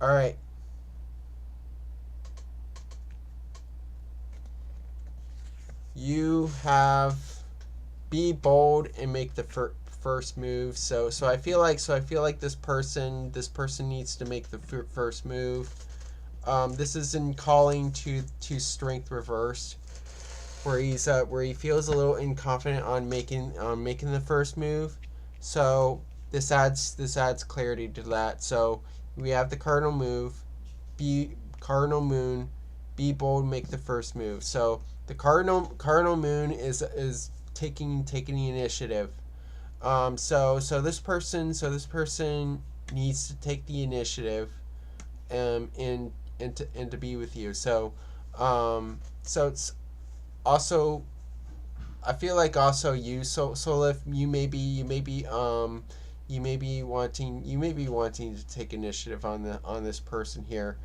All right. You have be bold and make the first move. So I feel like this person needs to make the first move. This is in calling to strength reversed, where he feels a little inconfident on making the first move. So this adds clarity to that. So we have the cardinal moon, be bold, make the first move. So the cardinal moon is taking the initiative. So this person needs to take the initiative, and to be with you. So it's also, I feel like also you, so if you may be wanting to take initiative on this person here.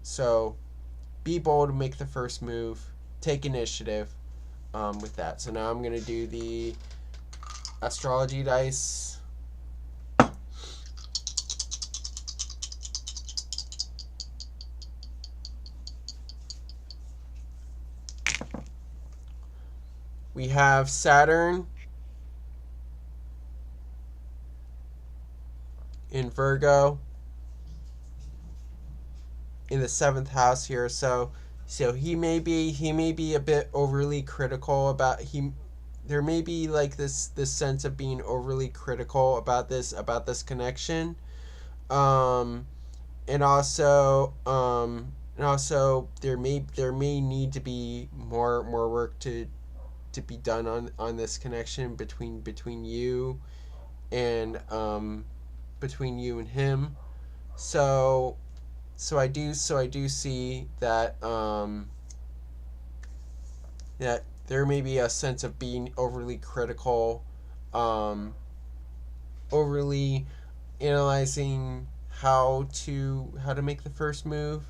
So be bold, make the first move, take initiative, with that. So now I'm going to do the astrology dice. We have Saturn in Virgo in the 7th house here. So he may be a bit overly critical about there may be like this sense of being overly critical about this connection. And also there may need to be more work to be done on this connection between you and him. So I do see that that there may be a sense of being overly critical, overly analyzing how to make the first move.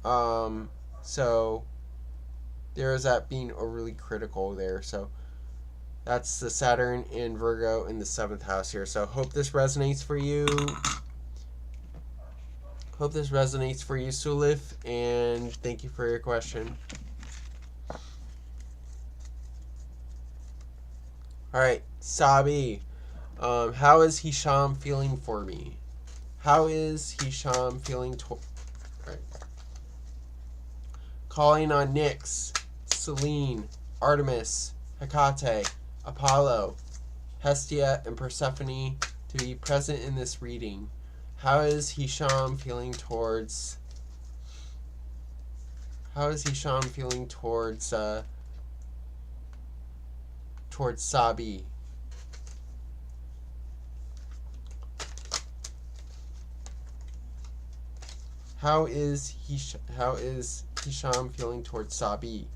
So there is that being overly critical there. So that's the Saturn in Virgo in the 7th house here. So hope this resonates for you. Hope this resonates for you, Sulif, and thank you for your question. All right, Sabi, how is Hisham feeling for me? How is Hisham feeling? Right. Calling on Nyx, Selene, Artemis, Hecate, Apollo, Hestia, and Persephone to be present in this reading. How is Hisham feeling towards? Towards Sabi? How is Hisham feeling towards Sabi?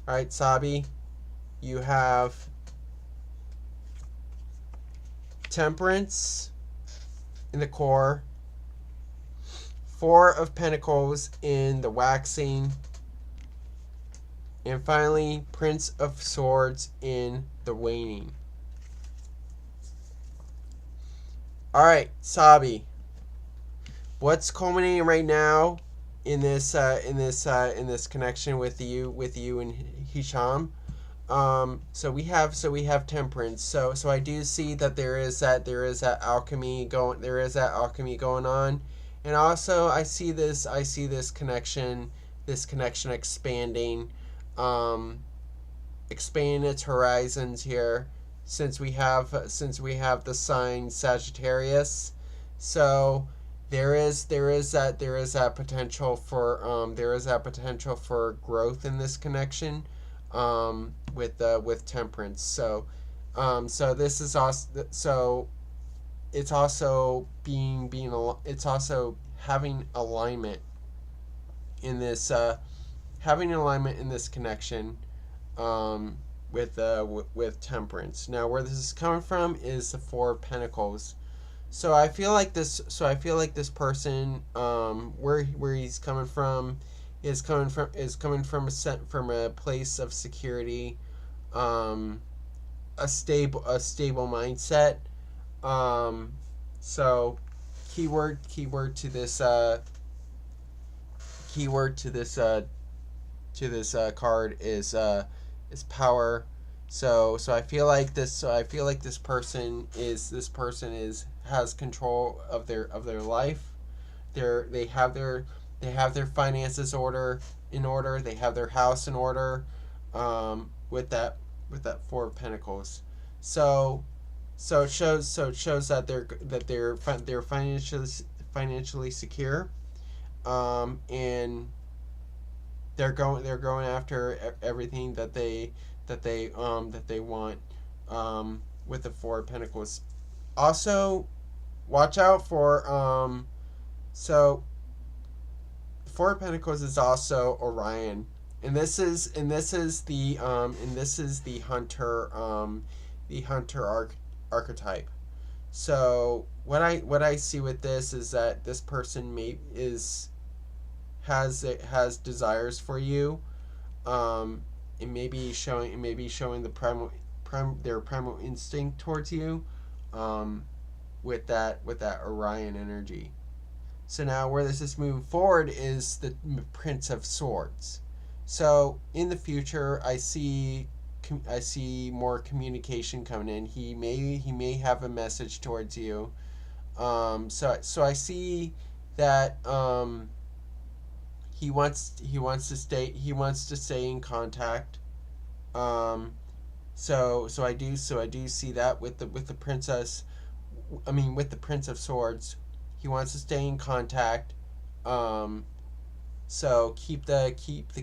All right, Sabi, you have Temperance in the core, 4 of Pentacles in the waxing, and finally Prince of Swords in the waning. All right, Sabi, what's culminating right now in this connection with you and Hisham? So we have Temperance. So I do see that there is that alchemy going on, and also I see this connection expanding its horizons here, since we have the sign Sagittarius. So there is that potential for growth in this connection, with Temperance. So this is also, it's also it's also having alignment in this connection, with Temperance. Now, where this is coming from is the 4 of Pentacles. So I feel like this. So I feel like this person, where he's coming from, is coming from from a place of security, um, a stable mindset. Um, so keyword to this keyword to this card is power. So I feel like this. So I feel like this person is has control of their life. They have their finances in order. They have their house in order. With that Four of Pentacles. So it shows that they're financially secure. And they're going after everything that they want, with the Four of Pentacles. Also, watch out for so Four of Pentacles is also Orion, and this is the hunter archetype. So what I see with this is that this person has desires for you, it may be showing their primal instinct towards you, with that Orion energy. So now where this is moving forward is the Prince of Swords. So in the future, I see more communication coming in. He may have a message towards you. So I see that he wants to stay in contact. So I do see that with the princess. I mean, with the Prince of Swords, he wants to stay in contact. So keep the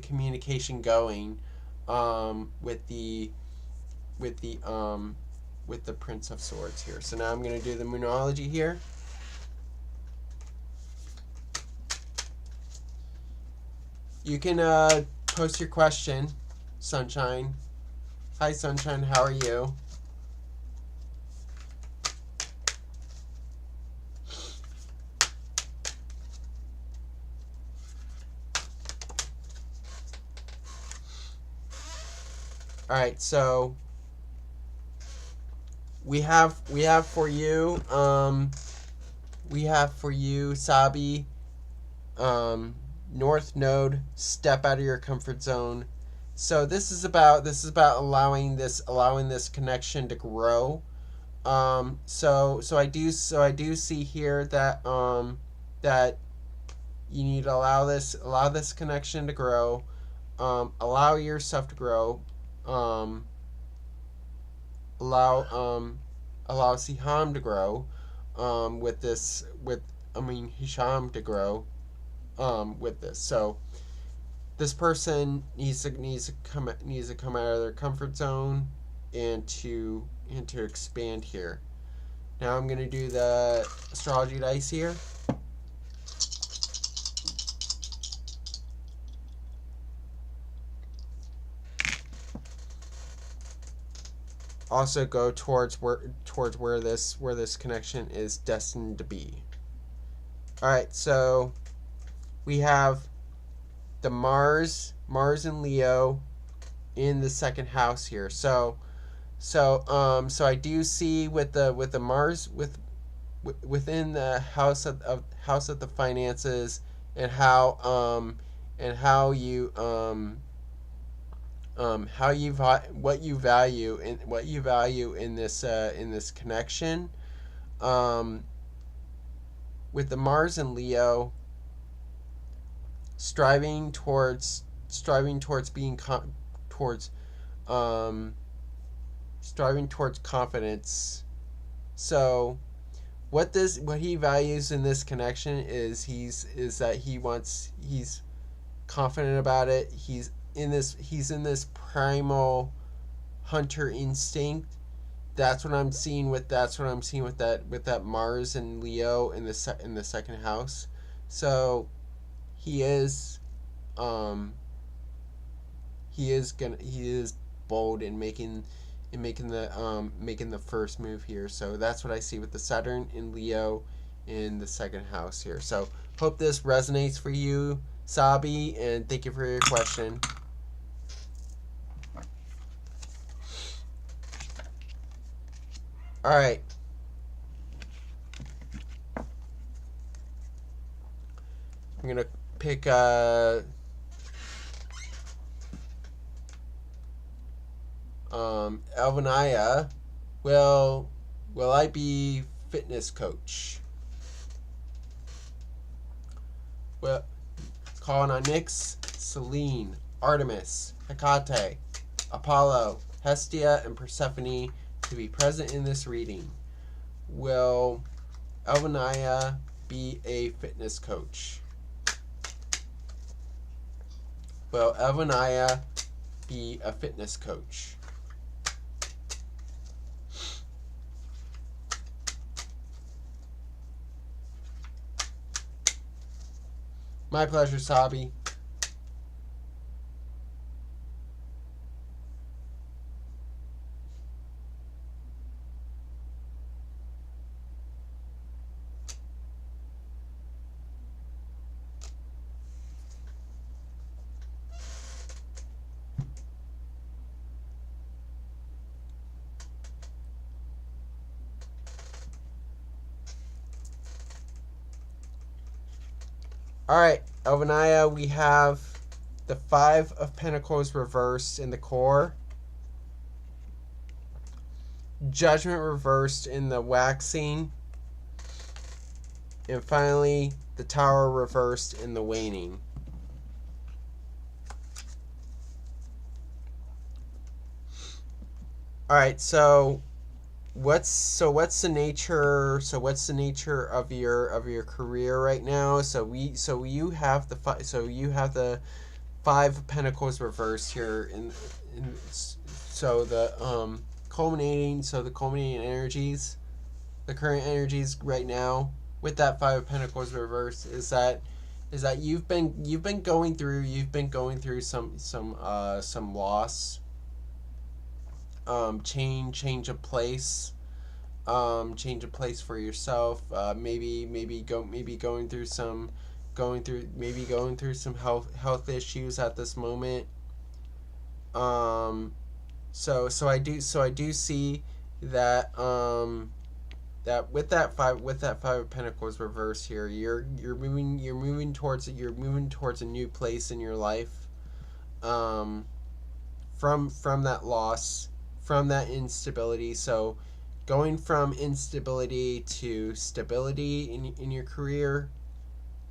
communication going, with the Prince of Swords here. So now I'm going to do the Moonology here. You can post your question, Sunshine. Hi, Sunshine. How are you? All right, so we have for you, Sabi, North Node, step out of your comfort zone. So this is about allowing this connection to grow. So I do see here that that you need to allow this connection to grow. Allow yourself to grow. Allow Siham to grow, Hisham to grow, with this. So this person needs to come out of their comfort zone and to expand here. Now I'm going to do the astrology dice here. Also go towards where this connection is destined to be. All right, so we have the Mars and Leo in the second house here. So I do see with the Mars within the house of the finances, and how you what you value in this connection, with the Mars and Leo, striving towards confidence. So what he values in this connection is that he's confident about it. He's in this primal hunter instinct. That's what I'm seeing with that Mars and Leo in the second house. So he is bold in making in making the first move here. So that's what I see with the Saturn in Leo in the second house here. So hope this resonates for you, Sabi, and thank you for your question. All right. I'm gonna pick Elvanaya. Will I be fitness coach? Well, calling on Nyx, Selene, Artemis, Hecate, Apollo, Hestia, and Persephone to be present in this reading. Will Elvanaya be a fitness coach? Will Elvanaya be a fitness coach? My pleasure, Sabi. Alright, Elvanaya, we have the Five of Pentacles reversed in the core. Judgment reversed in the waxing. And finally, the Tower reversed in the waning. Alright, so what's the nature of your career right now? So you have the Five of Pentacles reversed here the culminating energies, the current energies right now with that Five of Pentacles reversed is that you've been going through some loss, change of place, for yourself, maybe going through some health issues at this moment. So I do see that that with that five of Pentacles reverse here, you're moving towards a new place in your life, from that loss, from that instability. So going from instability to stability in your career,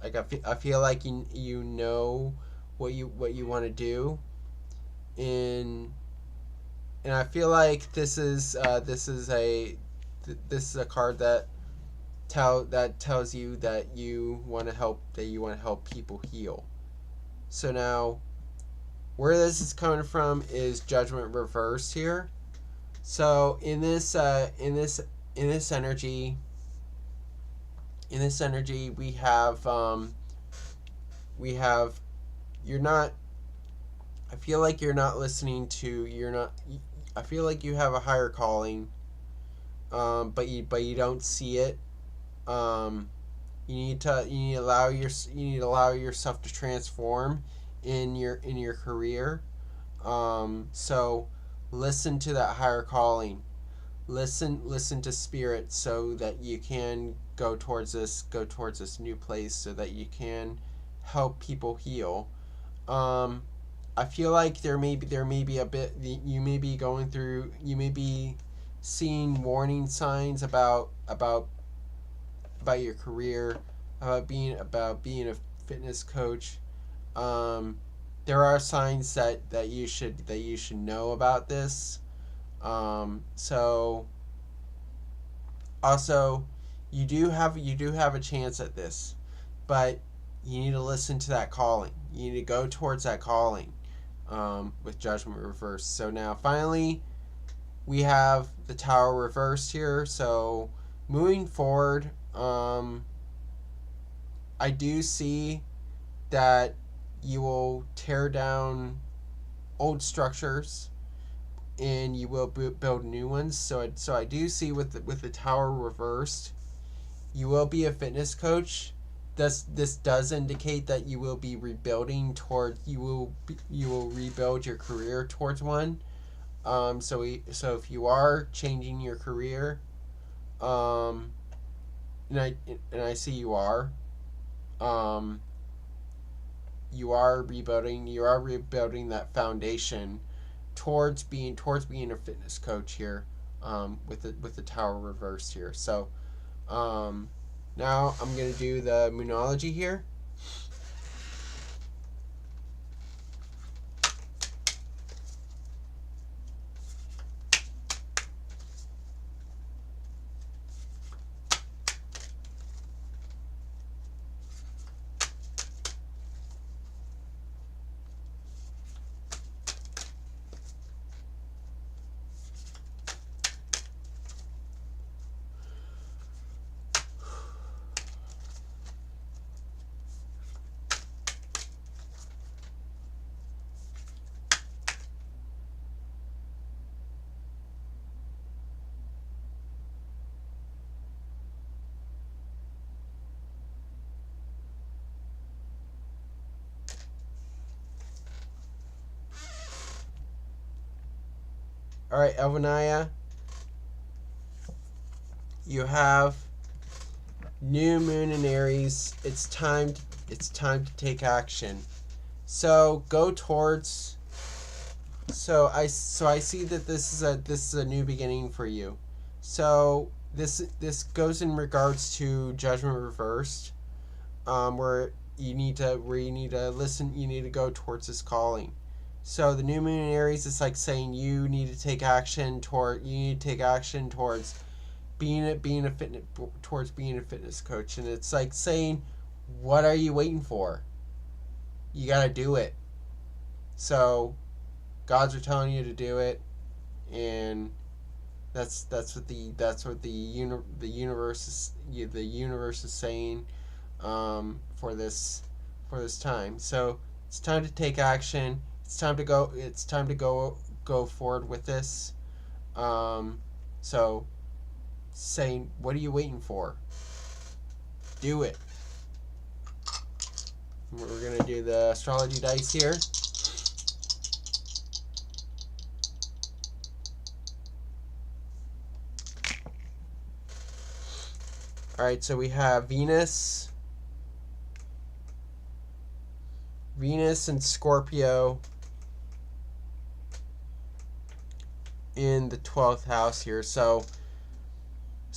like I feel like you know what you want to do, and I feel like this is a card that tells you that you want to help people heal. So now, where this is coming from is Judgment reversed here. So in this energy, we have you're not. I feel like you're not listening to. I feel like you have a higher calling, but you don't see it. You need to allow yourself to transform in your career. So listen to that higher calling. Listen to spirit, so that you can go towards this new place, so that you can help people heal. I feel like there may be a bit, you may be seeing warning signs about your career, about being a fitness coach. There are signs that you should know about this. So also, you do have a chance at this, but you need to listen to that calling. You need to go towards that calling, with Judgment reversed. So now finally, we have the Tower reversed here. So moving forward, I do see that you will tear down old structures, and you will build new ones. So I do see with the Tower reversed, you will be a fitness coach. This does indicate that you will be rebuilding toward you will rebuild your career towards one. So if you are changing your career, and I see you are, you are rebuilding that foundation towards being a fitness coach here, with the Tower reversed here. So now I'm gonna do the Moonology here. All right, Elvanaya, you have new moon in Aries. It's time to take action. So go towards. So I see that this is a new beginning for you. So this goes in regards to Judgment reversed, where you need to listen. You need to go towards this calling. So the new moon in Aries is like saying you need to take action towards being a fitness coach, and it's like saying, what are you waiting for? You gotta do it. So gods are telling you to do it, and that's what the universe is saying, for this time. So it's time to take action. It's time to go forward with this. So saying, what are you waiting for? Do it. We're gonna do the astrology dice here. All right, so we have Venus and Scorpio in the 12th house here. So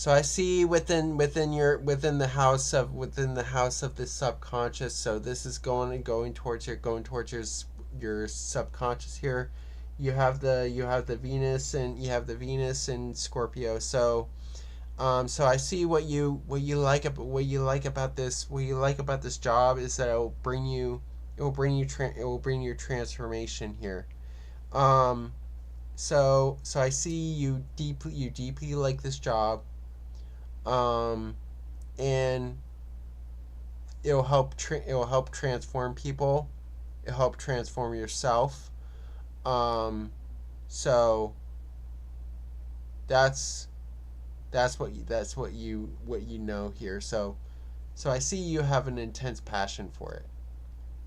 I see within the house of the subconscious. So this is going towards your subconscious here. You have the Venus and Scorpio. So I see what you like about this job is that it will bring you transformation here. So I see you deeply like this job, and it'll help transform people. It'll help transform yourself. So that's what you know here. So I see you have an intense passion for it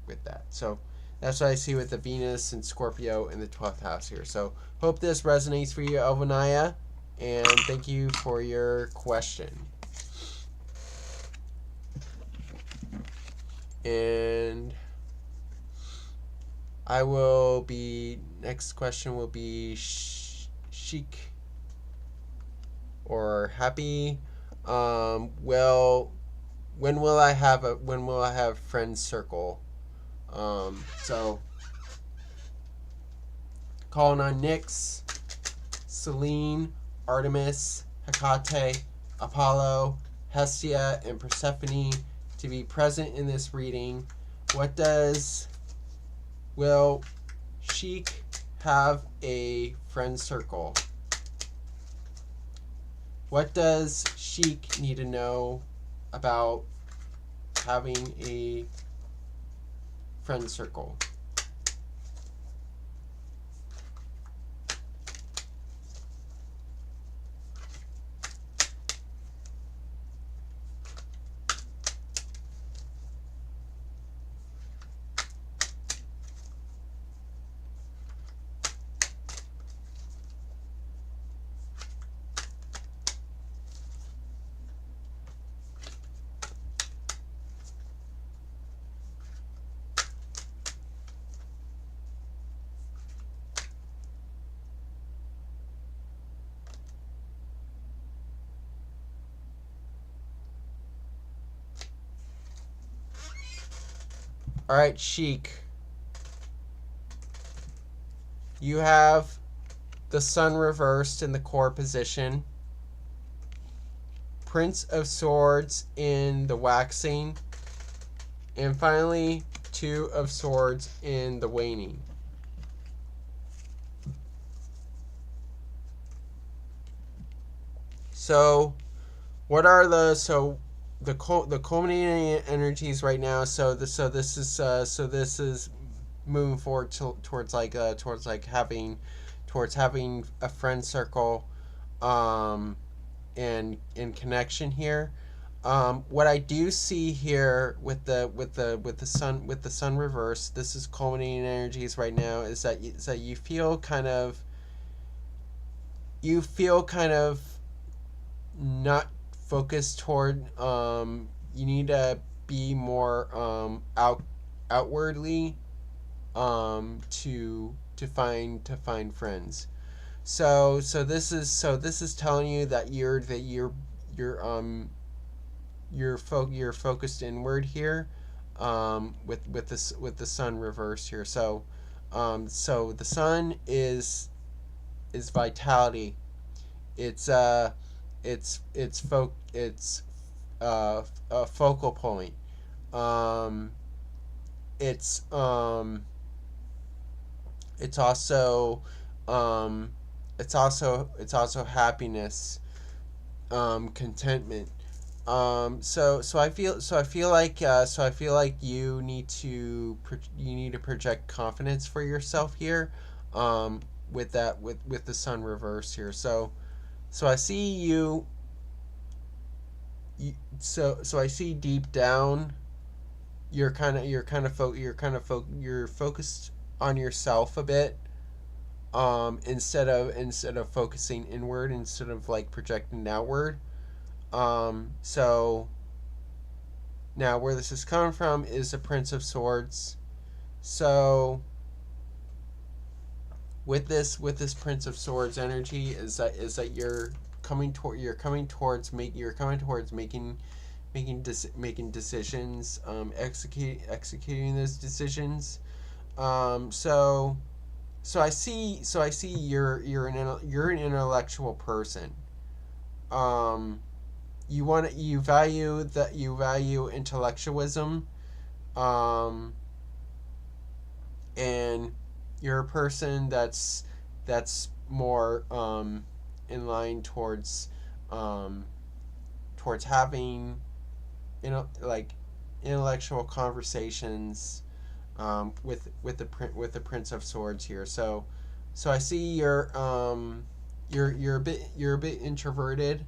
with that. So that's what I see with the Venus and Scorpio in the 12th house here. So hope this resonates for you, Elvanaya, and thank you for your question. And next question will be chic or happy. Well, when will I have friend circle? So calling on Nyx, Selene, Artemis, Hecate, Apollo, Hestia, and Persephone to be present in this reading. Will Chic have a friend circle? What does Chic need to know about having a friend circle? All right, Chic. You have the Sun reversed in the core position. Prince of Swords in the waxing. And finally, Two of Swords in the waning. So, what are the the culminating energies right now? So this is moving forward towards having a friend circle, and in connection here. What I do see here with the sun reverse, this is culminating energies right now. Is that you feel kind of not focused toward. You need to be more outwardly to find friends. So this is telling you that you're focused inward here, with the sun reversed here. So the sun is vitality. It's a focal point. It's also happiness, contentment. So I feel like you need to project confidence for yourself here, with the sun reverse here. So I see you. So I see deep down, you're focused on yourself a bit, instead of focusing inward, instead of like projecting outward. So now where this is coming from is the Prince of Swords. So with this Prince of Swords energy is that you're coming towards making decisions, executing those decisions. So I see you're an intellectual person. You value intellectualism, and you're a person that's more in line towards having intellectual conversations, with the Prince of Swords here. So I see you're a bit introverted.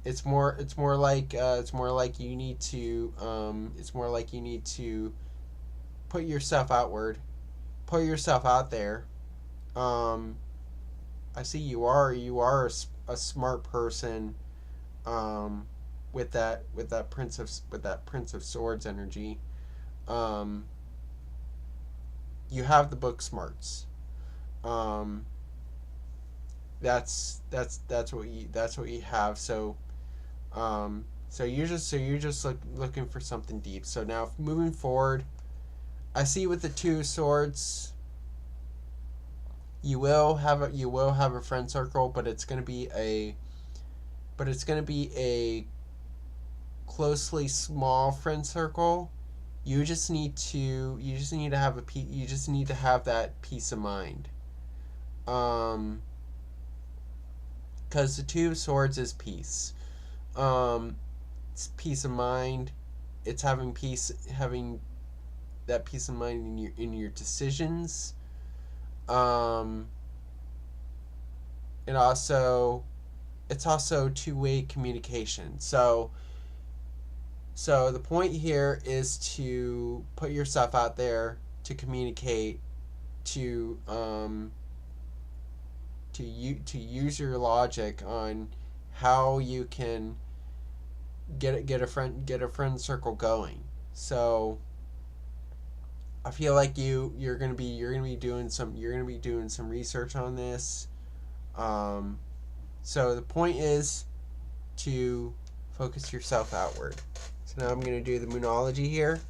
It's more like you need to put yourself out there. I see you are a smart person, with that Prince of Swords energy. You have the book smarts. That's what you have. So you're just looking for something deep. So now moving forward, I see with the Two of Swords, you will have a friend circle, but it's gonna be a closely small friend circle. You just need to have that peace of mind. Because the Two of Swords is peace. It's peace of mind. It's having that peace of mind in your decisions. It's also two-way communication. So the point here is to put yourself out there, to communicate, to use your logic on how you can get a friend circle going. So I feel like you're gonna be doing some research on this. So the point is to focus yourself outward. So now I'm gonna do the Moonology here.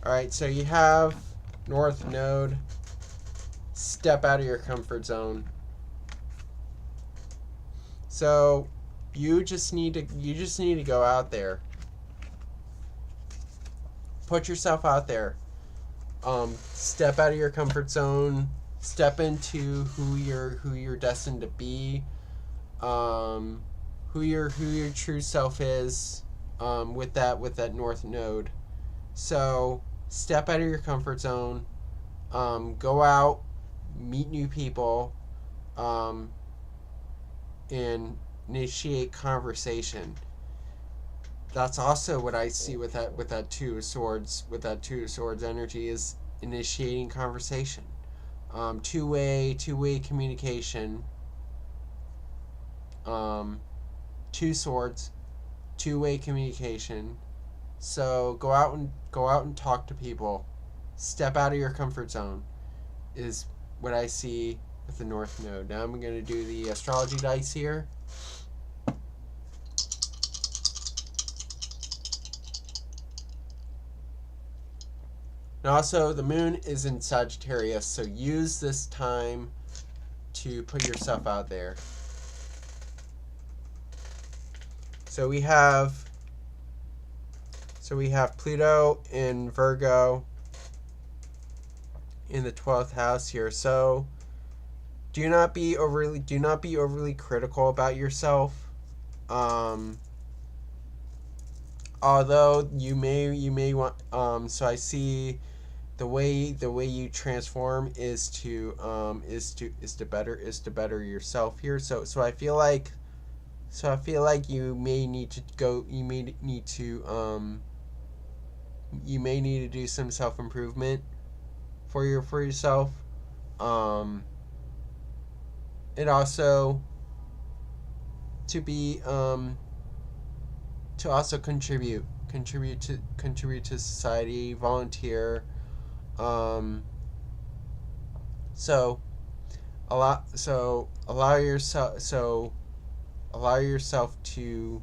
Alright, so you have North Node. Step out of your comfort zone. So you just need to go out there. Put yourself out there. Step out of your comfort zone. Step into who you're destined to be. Who your true self is. With that North Node. So step out of your comfort zone. Go out, meet new people, and initiate conversation. That's also what I see with that Two of Swords. With that Two of Swords energy is initiating conversation. Two-way communication. Two Swords, two-way communication. So go out and talk to people. Step out of your comfort zone is what I see with the North Node. Now I'm going to do the astrology dice here. And also, the moon is in Sagittarius, so use this time to put yourself out there. So we have Pluto in Virgo in the 12th house here. So do not be overly critical about yourself. Although you may want so I see the way you transform is to better yourself here. So I feel like you may need to do some self-improvement for yourself. And also to also contribute to society, volunteer. So allow yourself to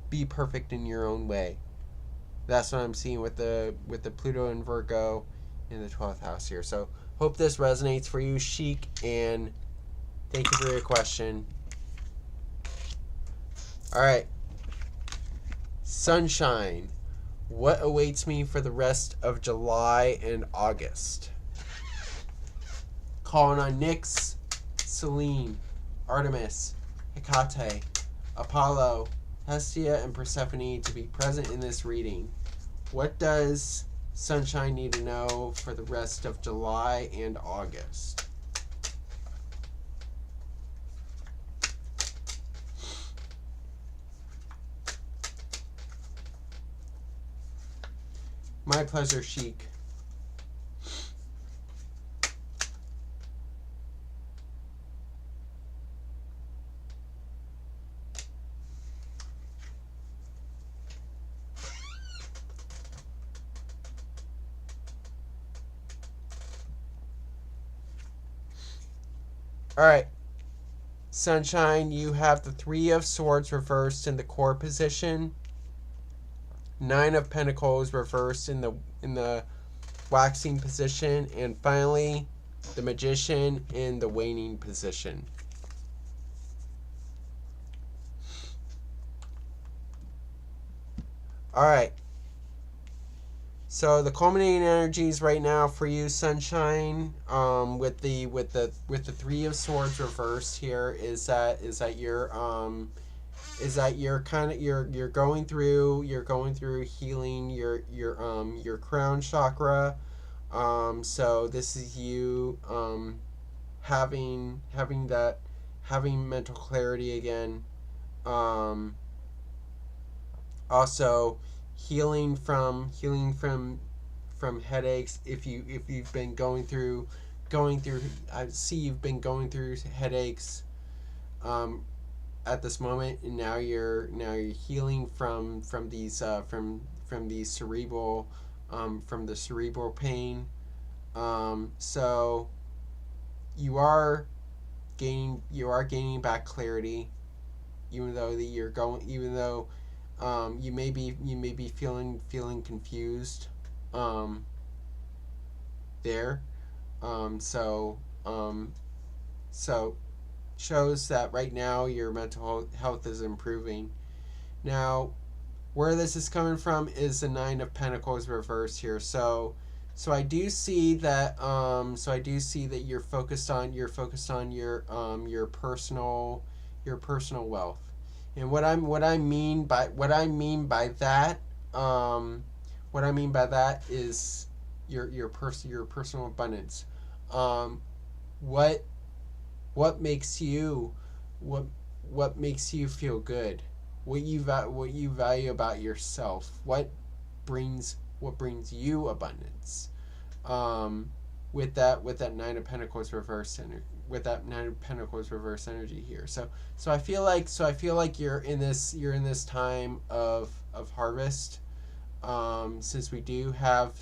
be perfect in your own way. That's what I'm seeing with the Pluto and Virgo in the 12th house here. So hope this resonates for you, Chic, and thank you for your question. All right. Sunshine. What awaits me for the rest of July and August? Calling on Nyx, Selene, Artemis, Hecate, Apollo, Hestia, and Persephone to be present in this reading. What does Sunshine need to know for the rest of July and August? My pleasure, Chic. Alright. Sunshine, you have the Three of Swords reversed in the core position. Nine of Pentacles reversed in the waxing position, and finally the Magician in the waning position. All right. So the culminating energies right now for you, Sunshine, with the Three of Swords reversed here is that you're going through healing your crown chakra. So this is you having mental clarity again. Also healing from headaches. If you've been going through I see you've been going through headaches at this moment, and now you're healing from these cerebral pain. So you are gaining back clarity, even though you may be feeling confused. there. So shows that right now your mental health is improving. Now, where this is coming from is the Nine of Pentacles reverse here. So I do see that you're focused on your personal wealth. And what I mean by that is your personal abundance. What makes you feel good? What you value about yourself? What brings you abundance? With that Nine of Pentacles reverse energy here. So I feel like you're in this time of harvest. Since we do have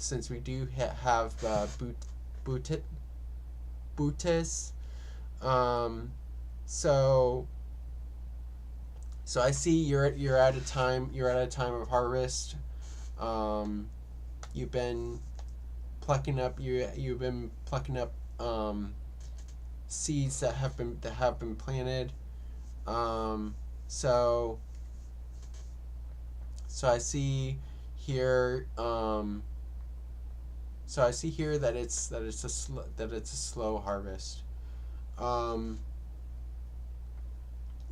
Butis. So I see you're at a time of harvest. You've been plucking up seeds that have been planted. So I see here that it's a slow harvest.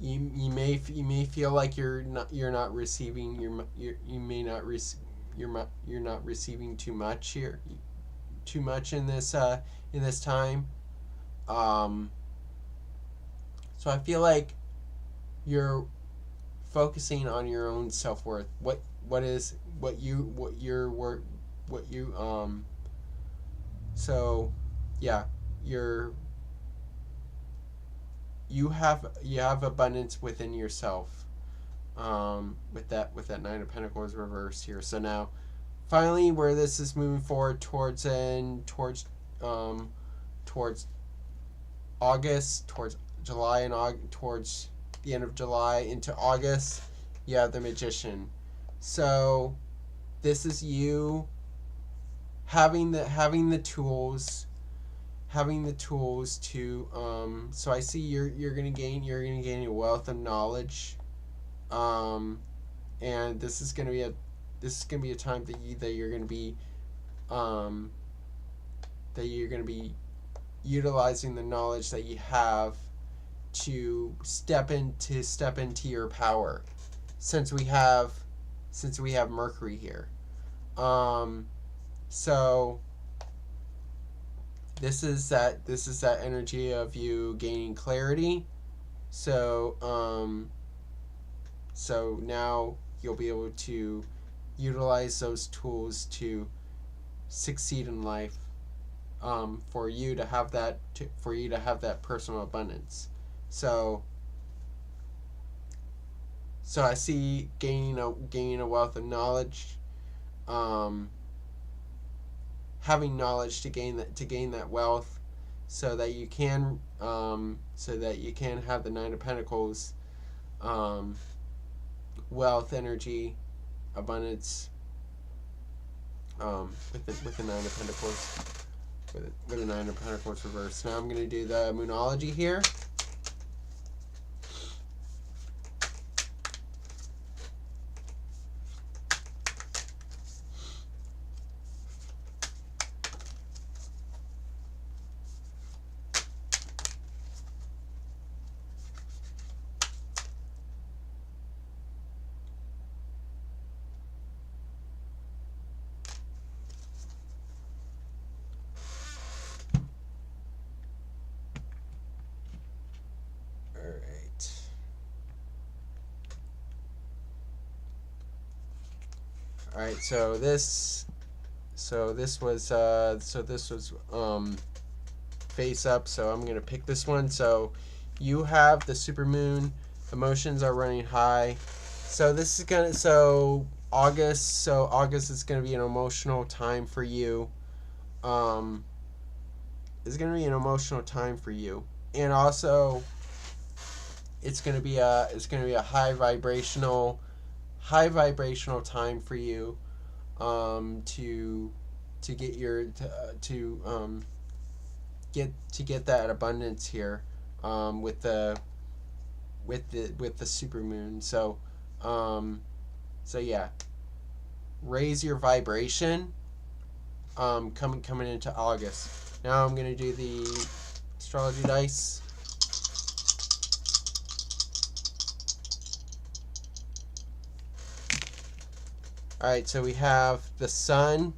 You may feel like you're not receiving you're not receiving too much here, in this time. So I feel like you're focusing on your own self-worth. So yeah, you have abundance within yourself, with that Nine of Pentacles reverse here. So now finally, where this is moving forward towards August, towards July and August, towards the end of July into August, you have the Magician. So this is you having the tools to so I see you're gonna gain a wealth of knowledge, and this is gonna be a time that you're gonna be utilizing the knowledge that you have to step into your power, since we have Mercury here. So this is that energy of you gaining clarity. So now you'll be able to utilize those tools to succeed in life, for you to have that personal abundance. So I see gaining a wealth of knowledge, having knowledge to gain that wealth, so that you can have the Nine of Pentacles, wealth, energy, abundance, with the Nine of Pentacles, with the Nine of Pentacles reverse. Now I'm going to do the Moonology here. All right, so this was face up, so I'm gonna pick this one. So you have the supermoon, emotions are running high. So this is August is gonna be an emotional time for you. It's gonna be an emotional time for you, and also it's gonna be a high vibrational time for you, to get your get that abundance here with the supermoon. So yeah, raise your vibration coming into August. Now I'm gonna do the astrology dice. Alright, so we have the sun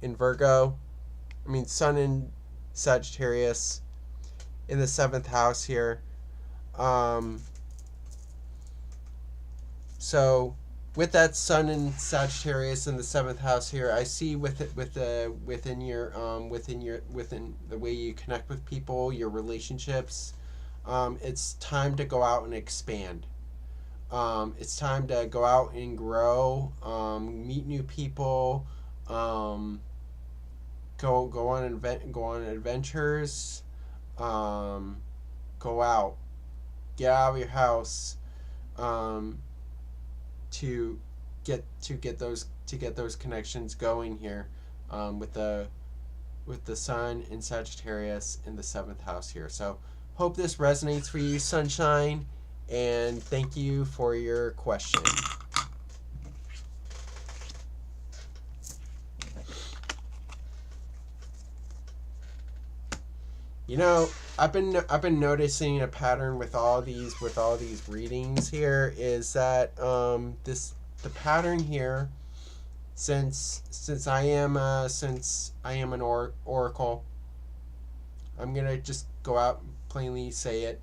in Virgo. Sun in Sagittarius in the 7th house here. So with that sun in Sagittarius in the 7th house here, I see within the way you connect with people, your relationships, it's time to go out and expand. It's time to go out and grow, meet new people, go on adventures, go out, get out of your house, to get those connections going here, with the sun in Sagittarius in the 7th house here. So hope this resonates for you, sunshine. And thank you for your question. I've been noticing a pattern with all these readings here is that the pattern here, since I am an oracle, I'm gonna just go out and plainly say it.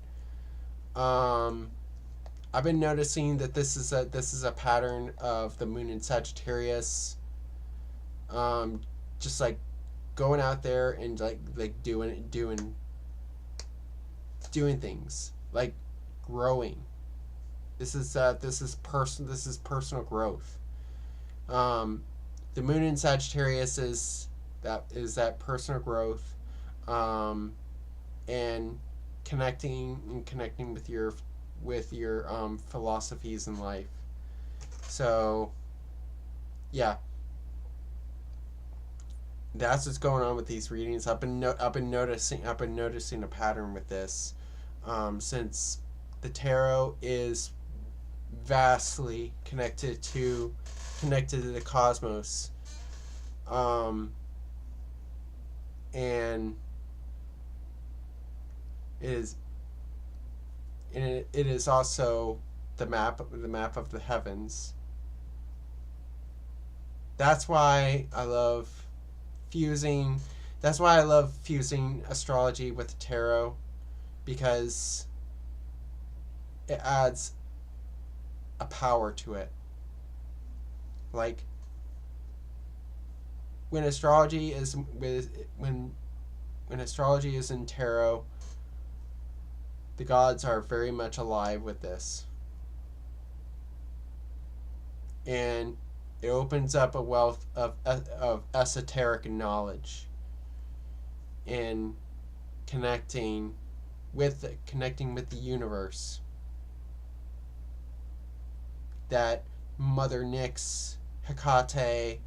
I've been noticing that this is a pattern of the moon in Sagittarius, just like going out there and like doing things, like growing. This is personal growth. The moon in Sagittarius is that personal growth, and connecting with your philosophies in life. So yeah, that's what's going on with these readings. I've been noticing a pattern with this, since the tarot is vastly connected to the cosmos, and it is also the map of the heavens. That's why I love fusing astrology with the tarot, because it adds a power to it. Like when astrology is in tarot, the gods are very much alive with this, and it opens up a wealth of esoteric knowledge, and connecting with the universe, that Mother Nyx, Hecate,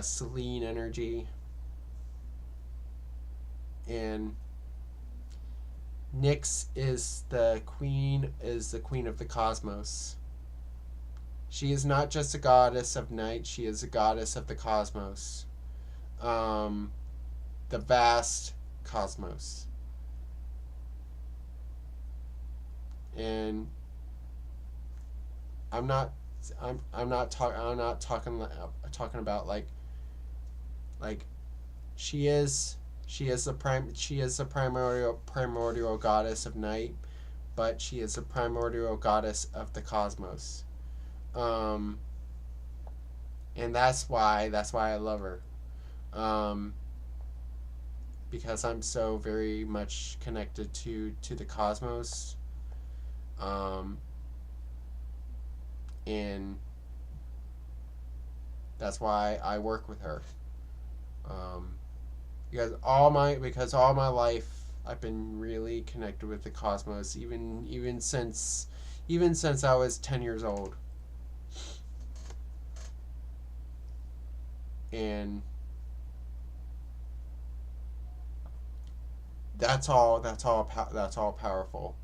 Selene energy. And Nyx is the queen of the cosmos. She is not just a goddess of night, she is a goddess of the cosmos. The vast cosmos. And I'm not talking about like she is the primordial goddess of night, but she is a primordial goddess of the cosmos. And that's why I love her. Because I'm so very much connected to the cosmos. And that's why I work with her. Because all my life I've been really connected with the cosmos, even since I was 10 years old. and that's all powerful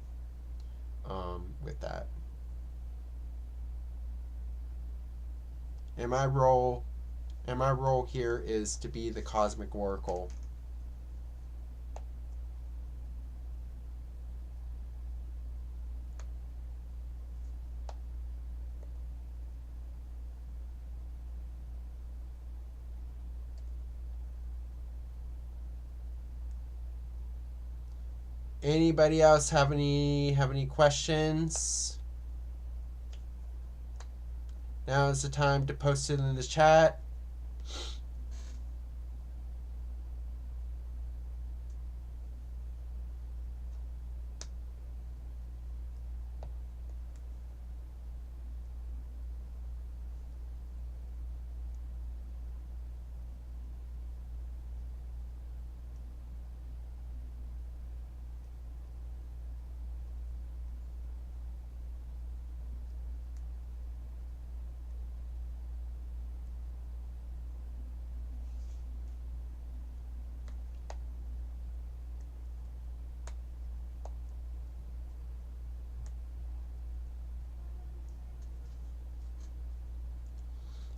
with that. And my role here is to be the cosmic oracle. Anybody else have any questions? Now is the time to post it in the chat.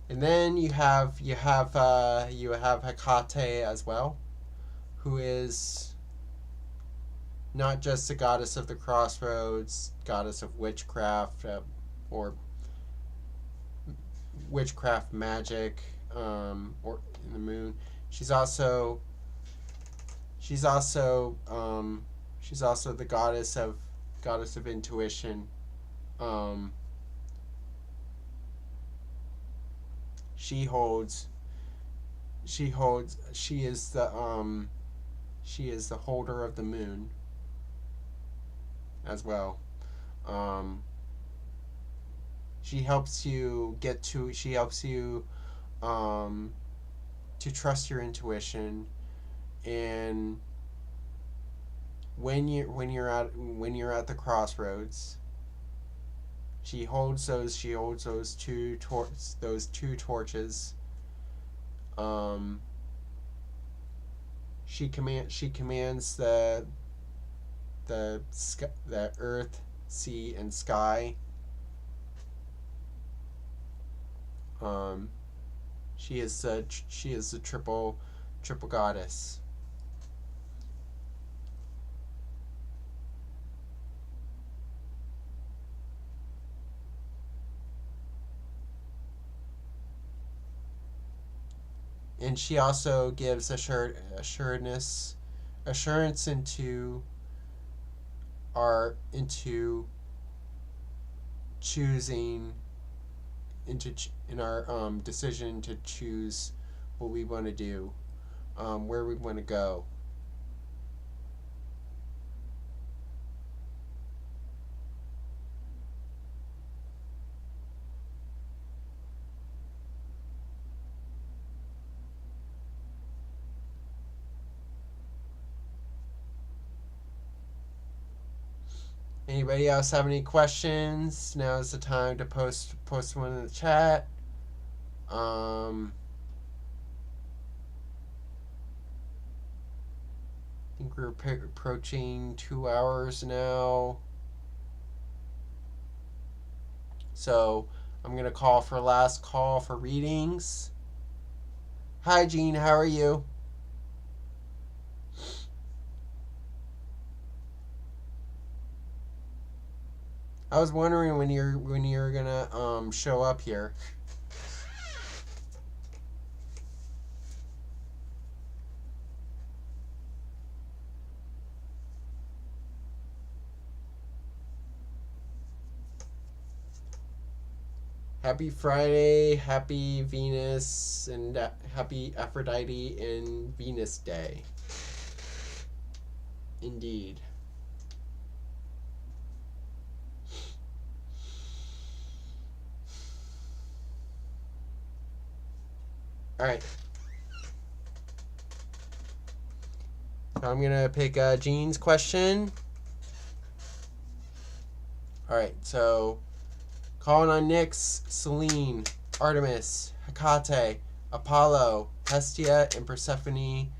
And then you have Hecate as well, who is not just the goddess of the crossroads, goddess of witchcraft, or witchcraft magic, or in the moon. She's also the goddess of intuition. She is the holder of the moon as well. She helps you to trust your intuition, and when you're at the crossroads, she holds those two torches. She commands the earth, sea, and sky. She is the triple goddess. And she also gives assurance into choosing in our decision to choose what we want to do, where we want to go. Anybody else have any questions? Now is the time to post one in the chat. I think we're approaching 2 hours now. So I'm going to call for last call for readings. Hi, Jean. How are you? I was wondering when you're gonna show up here. Happy Friday, happy Venus, and happy Aphrodite and Venus Day. Indeed. All right. So I'm gonna pick Jean's question. All right. So calling on Nyx, Selene, Artemis, Hecate, Apollo, Hestia, and Persephone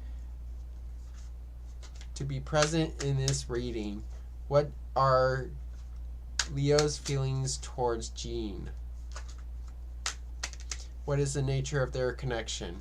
to be present in this reading. What are Leo's feelings towards Jean? What is the nature of their connection?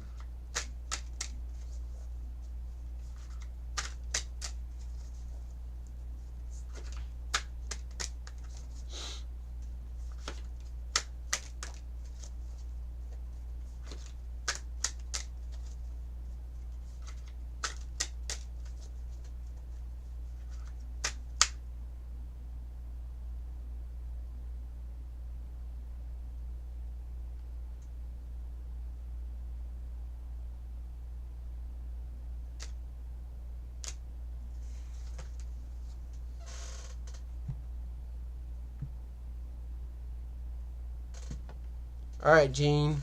All right, Jean,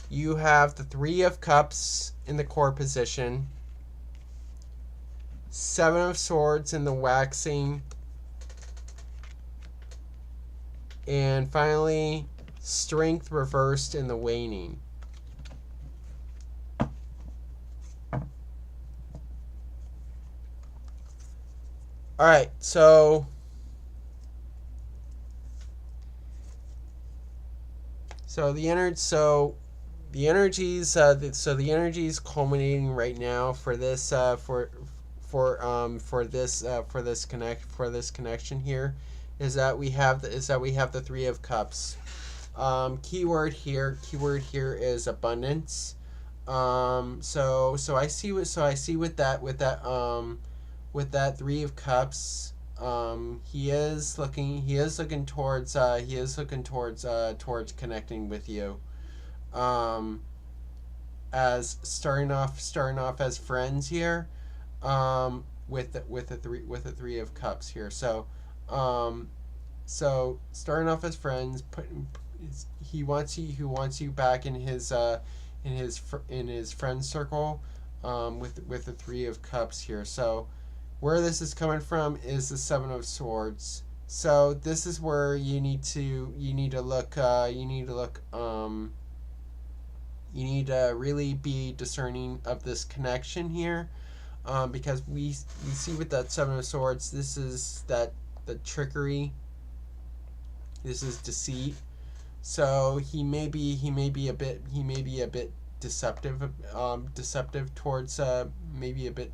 you have the Three of Cups in the core position, Seven of Swords in the waxing, and finally, Strength reversed in the waning. All right, so the energies culminating right now for this connection here is that we have the Three of Cups. Keyword here is abundance. So I see with that Three of Cups. He is looking towards connecting with you, as starting off as friends here, with the Three of Cups here. So starting off as friends, he wants you back in his friend circle, with the Three of Cups here. So where this is coming from is the Seven of Swords. So this is where you need to really be discerning of this connection here, because we see with that Seven of Swords, this is the trickery. This is deceit. So he may be a bit deceptive towards, maybe a bit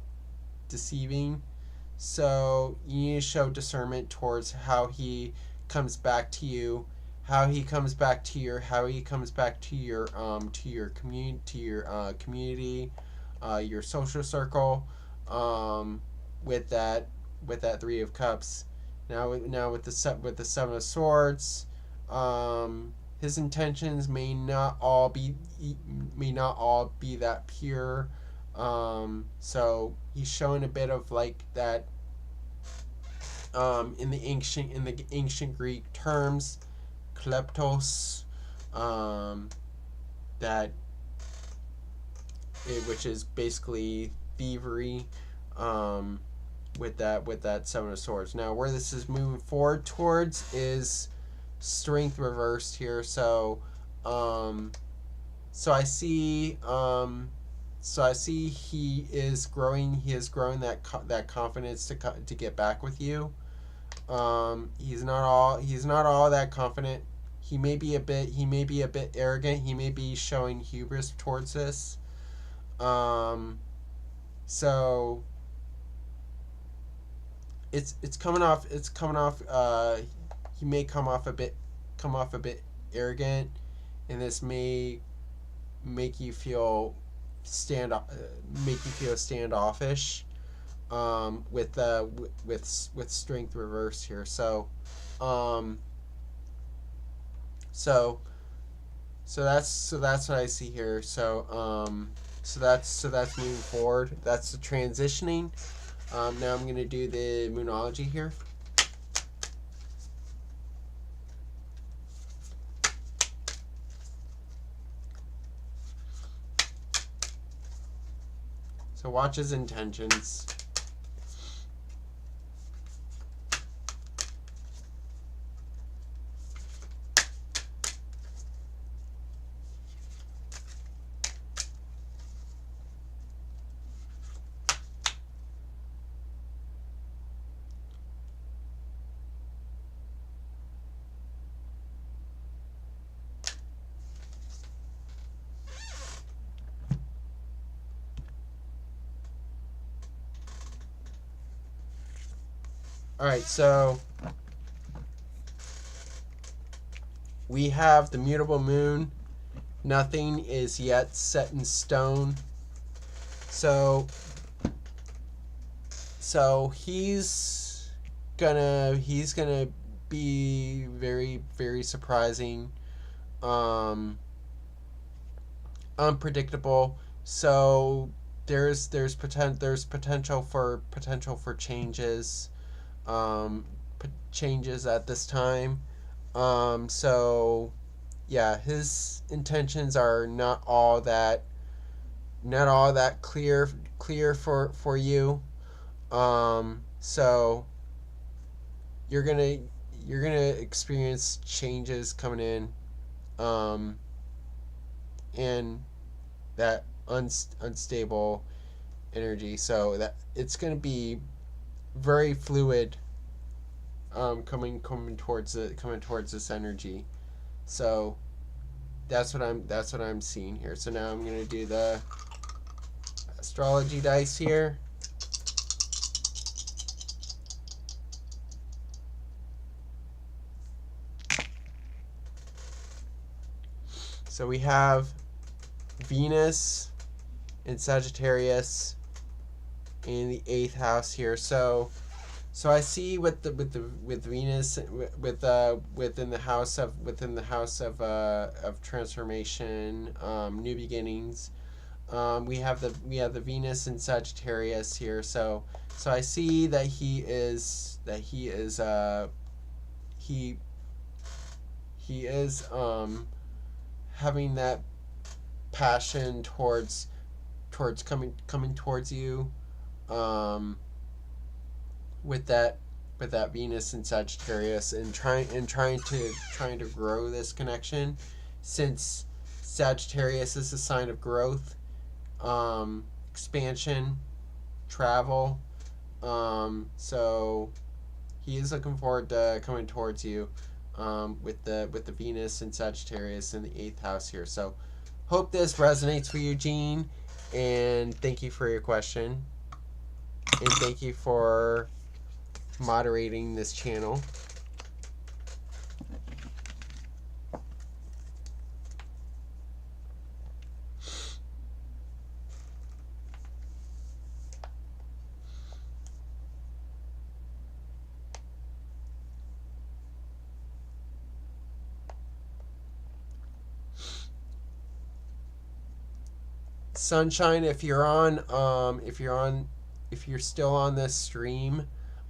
deceiving. So you need to show discernment towards how he comes back to you, your community, your social circle, with that Three of Cups. Now with the Seven of Swords, his intentions may not all be that pure. So he's showing a bit of like that, in the ancient Greek terms, kleptos, which is basically thievery, with that Seven of Swords. Now where this is moving forward towards is strength reversed here. So I see he is growing that confidence to get back with you. He's not all that confident. He may be a bit arrogant. He may be showing hubris towards this. So it's coming off. He may come off a bit arrogant, and this may make you feel standoffish, with strength reverse here. So that's what I see here. So that's moving forward. That's the transitioning. Now I'm gonna do the Moonology here. So watch his intentions. All right, so we have the mutable moon. Nothing is yet set in stone. So he's gonna be very, very surprising, unpredictable. So there's potential for changes, changes at this time. So yeah, his intentions are not all that clear for you. So you're gonna experience changes coming in, and that unstable energy. So that it's gonna be very fluid, coming towards this energy. So that's what I'm seeing here. So now I'm gonna do the astrology dice here. So we have Venus in Sagittarius in the 8th house here. So I see with Venus within the house of transformation, new beginnings. We have the Venus in Sagittarius here. So I see that he is having that passion towards coming towards you, with that Venus in Sagittarius, and trying to grow this connection, since Sagittarius is a sign of growth, expansion, travel. So he is looking forward to coming towards you, with the Venus and Sagittarius in the 8th house here. So hope this resonates for you, Gene, and thank you for your question, and thank you for moderating this channel. Sunshine, if you're still on this stream,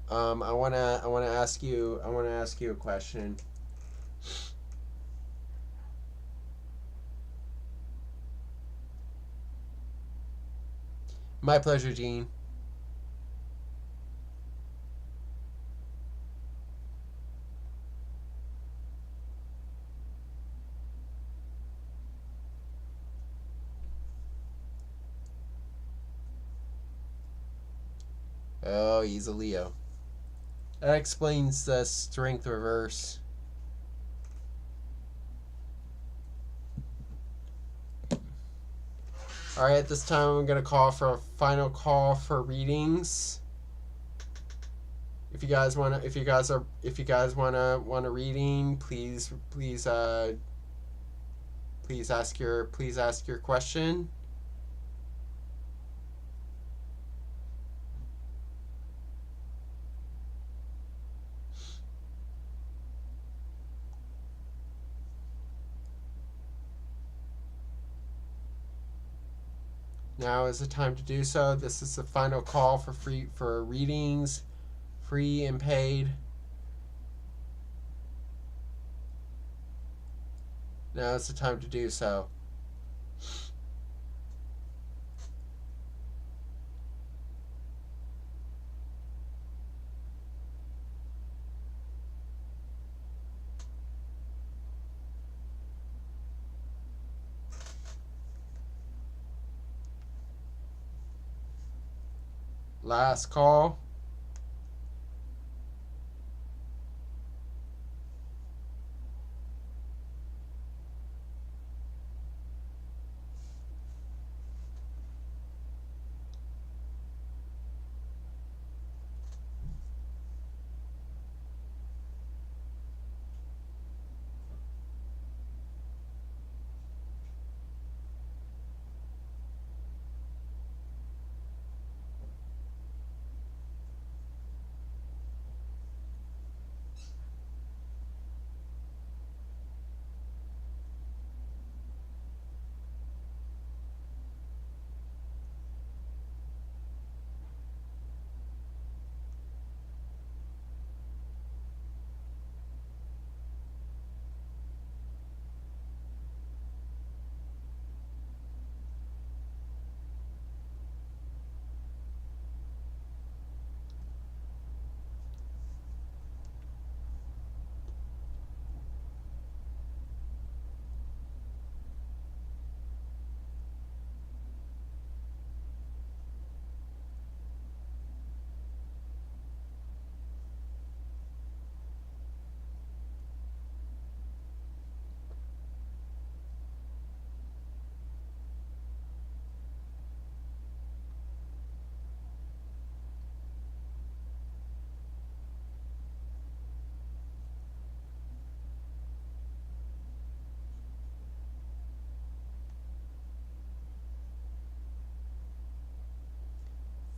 I wanna ask you a question. My pleasure, Gene. Oh, he's a Leo. That explains the strength reverse. Alright, at this time I'm gonna call for a final call for readings. If you guys wanna want a reading, please ask your question. Now is the time to do so. This is the final call for readings, free and paid. Now is the time to do so. Last call.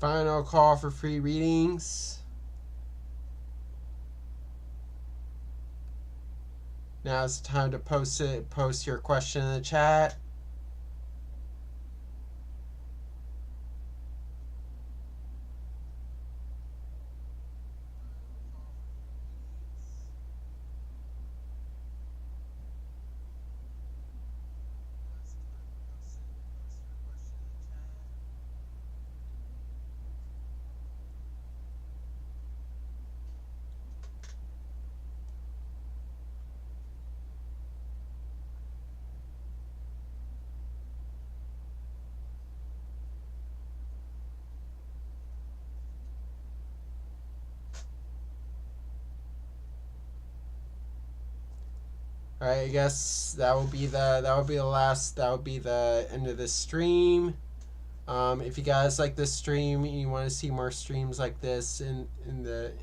Final call for free readings. Now's the time to post your question in the chat. Alright, I guess that will be the end of this stream. If you guys like this stream and you want to see more streams like this in the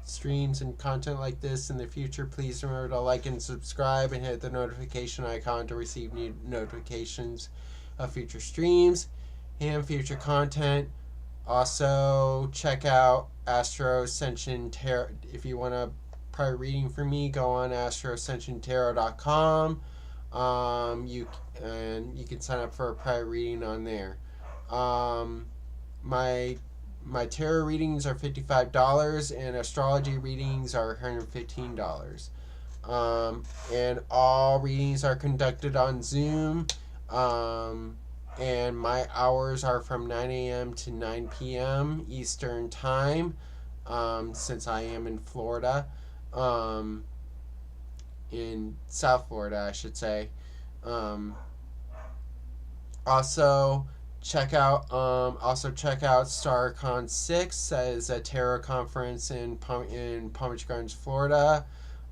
streams and content like this in the future, please remember to like and subscribe and hit the notification icon to receive new notifications of future streams and future content. Also, check out Astro-Ascension Tarot. If you want a private reading from me, go on Astro-Ascension-Tarot.com. You can sign up for a private reading on there. My tarot readings are $55 and astrology readings are $115. And all readings are conducted on Zoom. And my hours are from 9 a.m. to 9 p.m. Eastern Time, since I am in Florida. In South Florida, I should say. Also check out StarCon 6. That is a tarot conference in Palm Beach Gardens, Florida,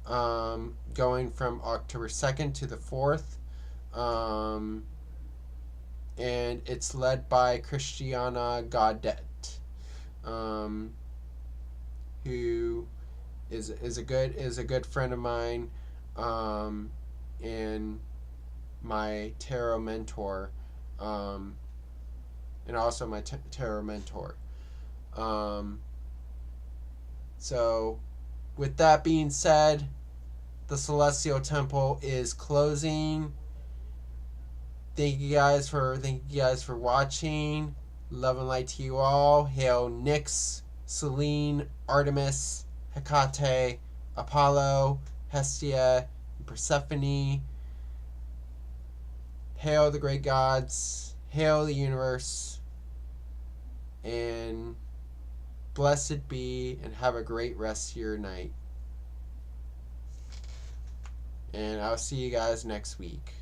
going from October 2nd to the 4th. And it's led by Christiana Gaudet, who is a good friend of mine, and my tarot mentor, and also my tarot mentor. So, with that being said, the Celestial Temple is closing. Thank you guys for watching. Love and light to you all. Hail Nyx, Selene, Artemis, Hecate, Apollo, Hestia, and Persephone. Hail the great gods. Hail the universe. And blessed be, and have a great rest of your night. And I'll see you guys next week.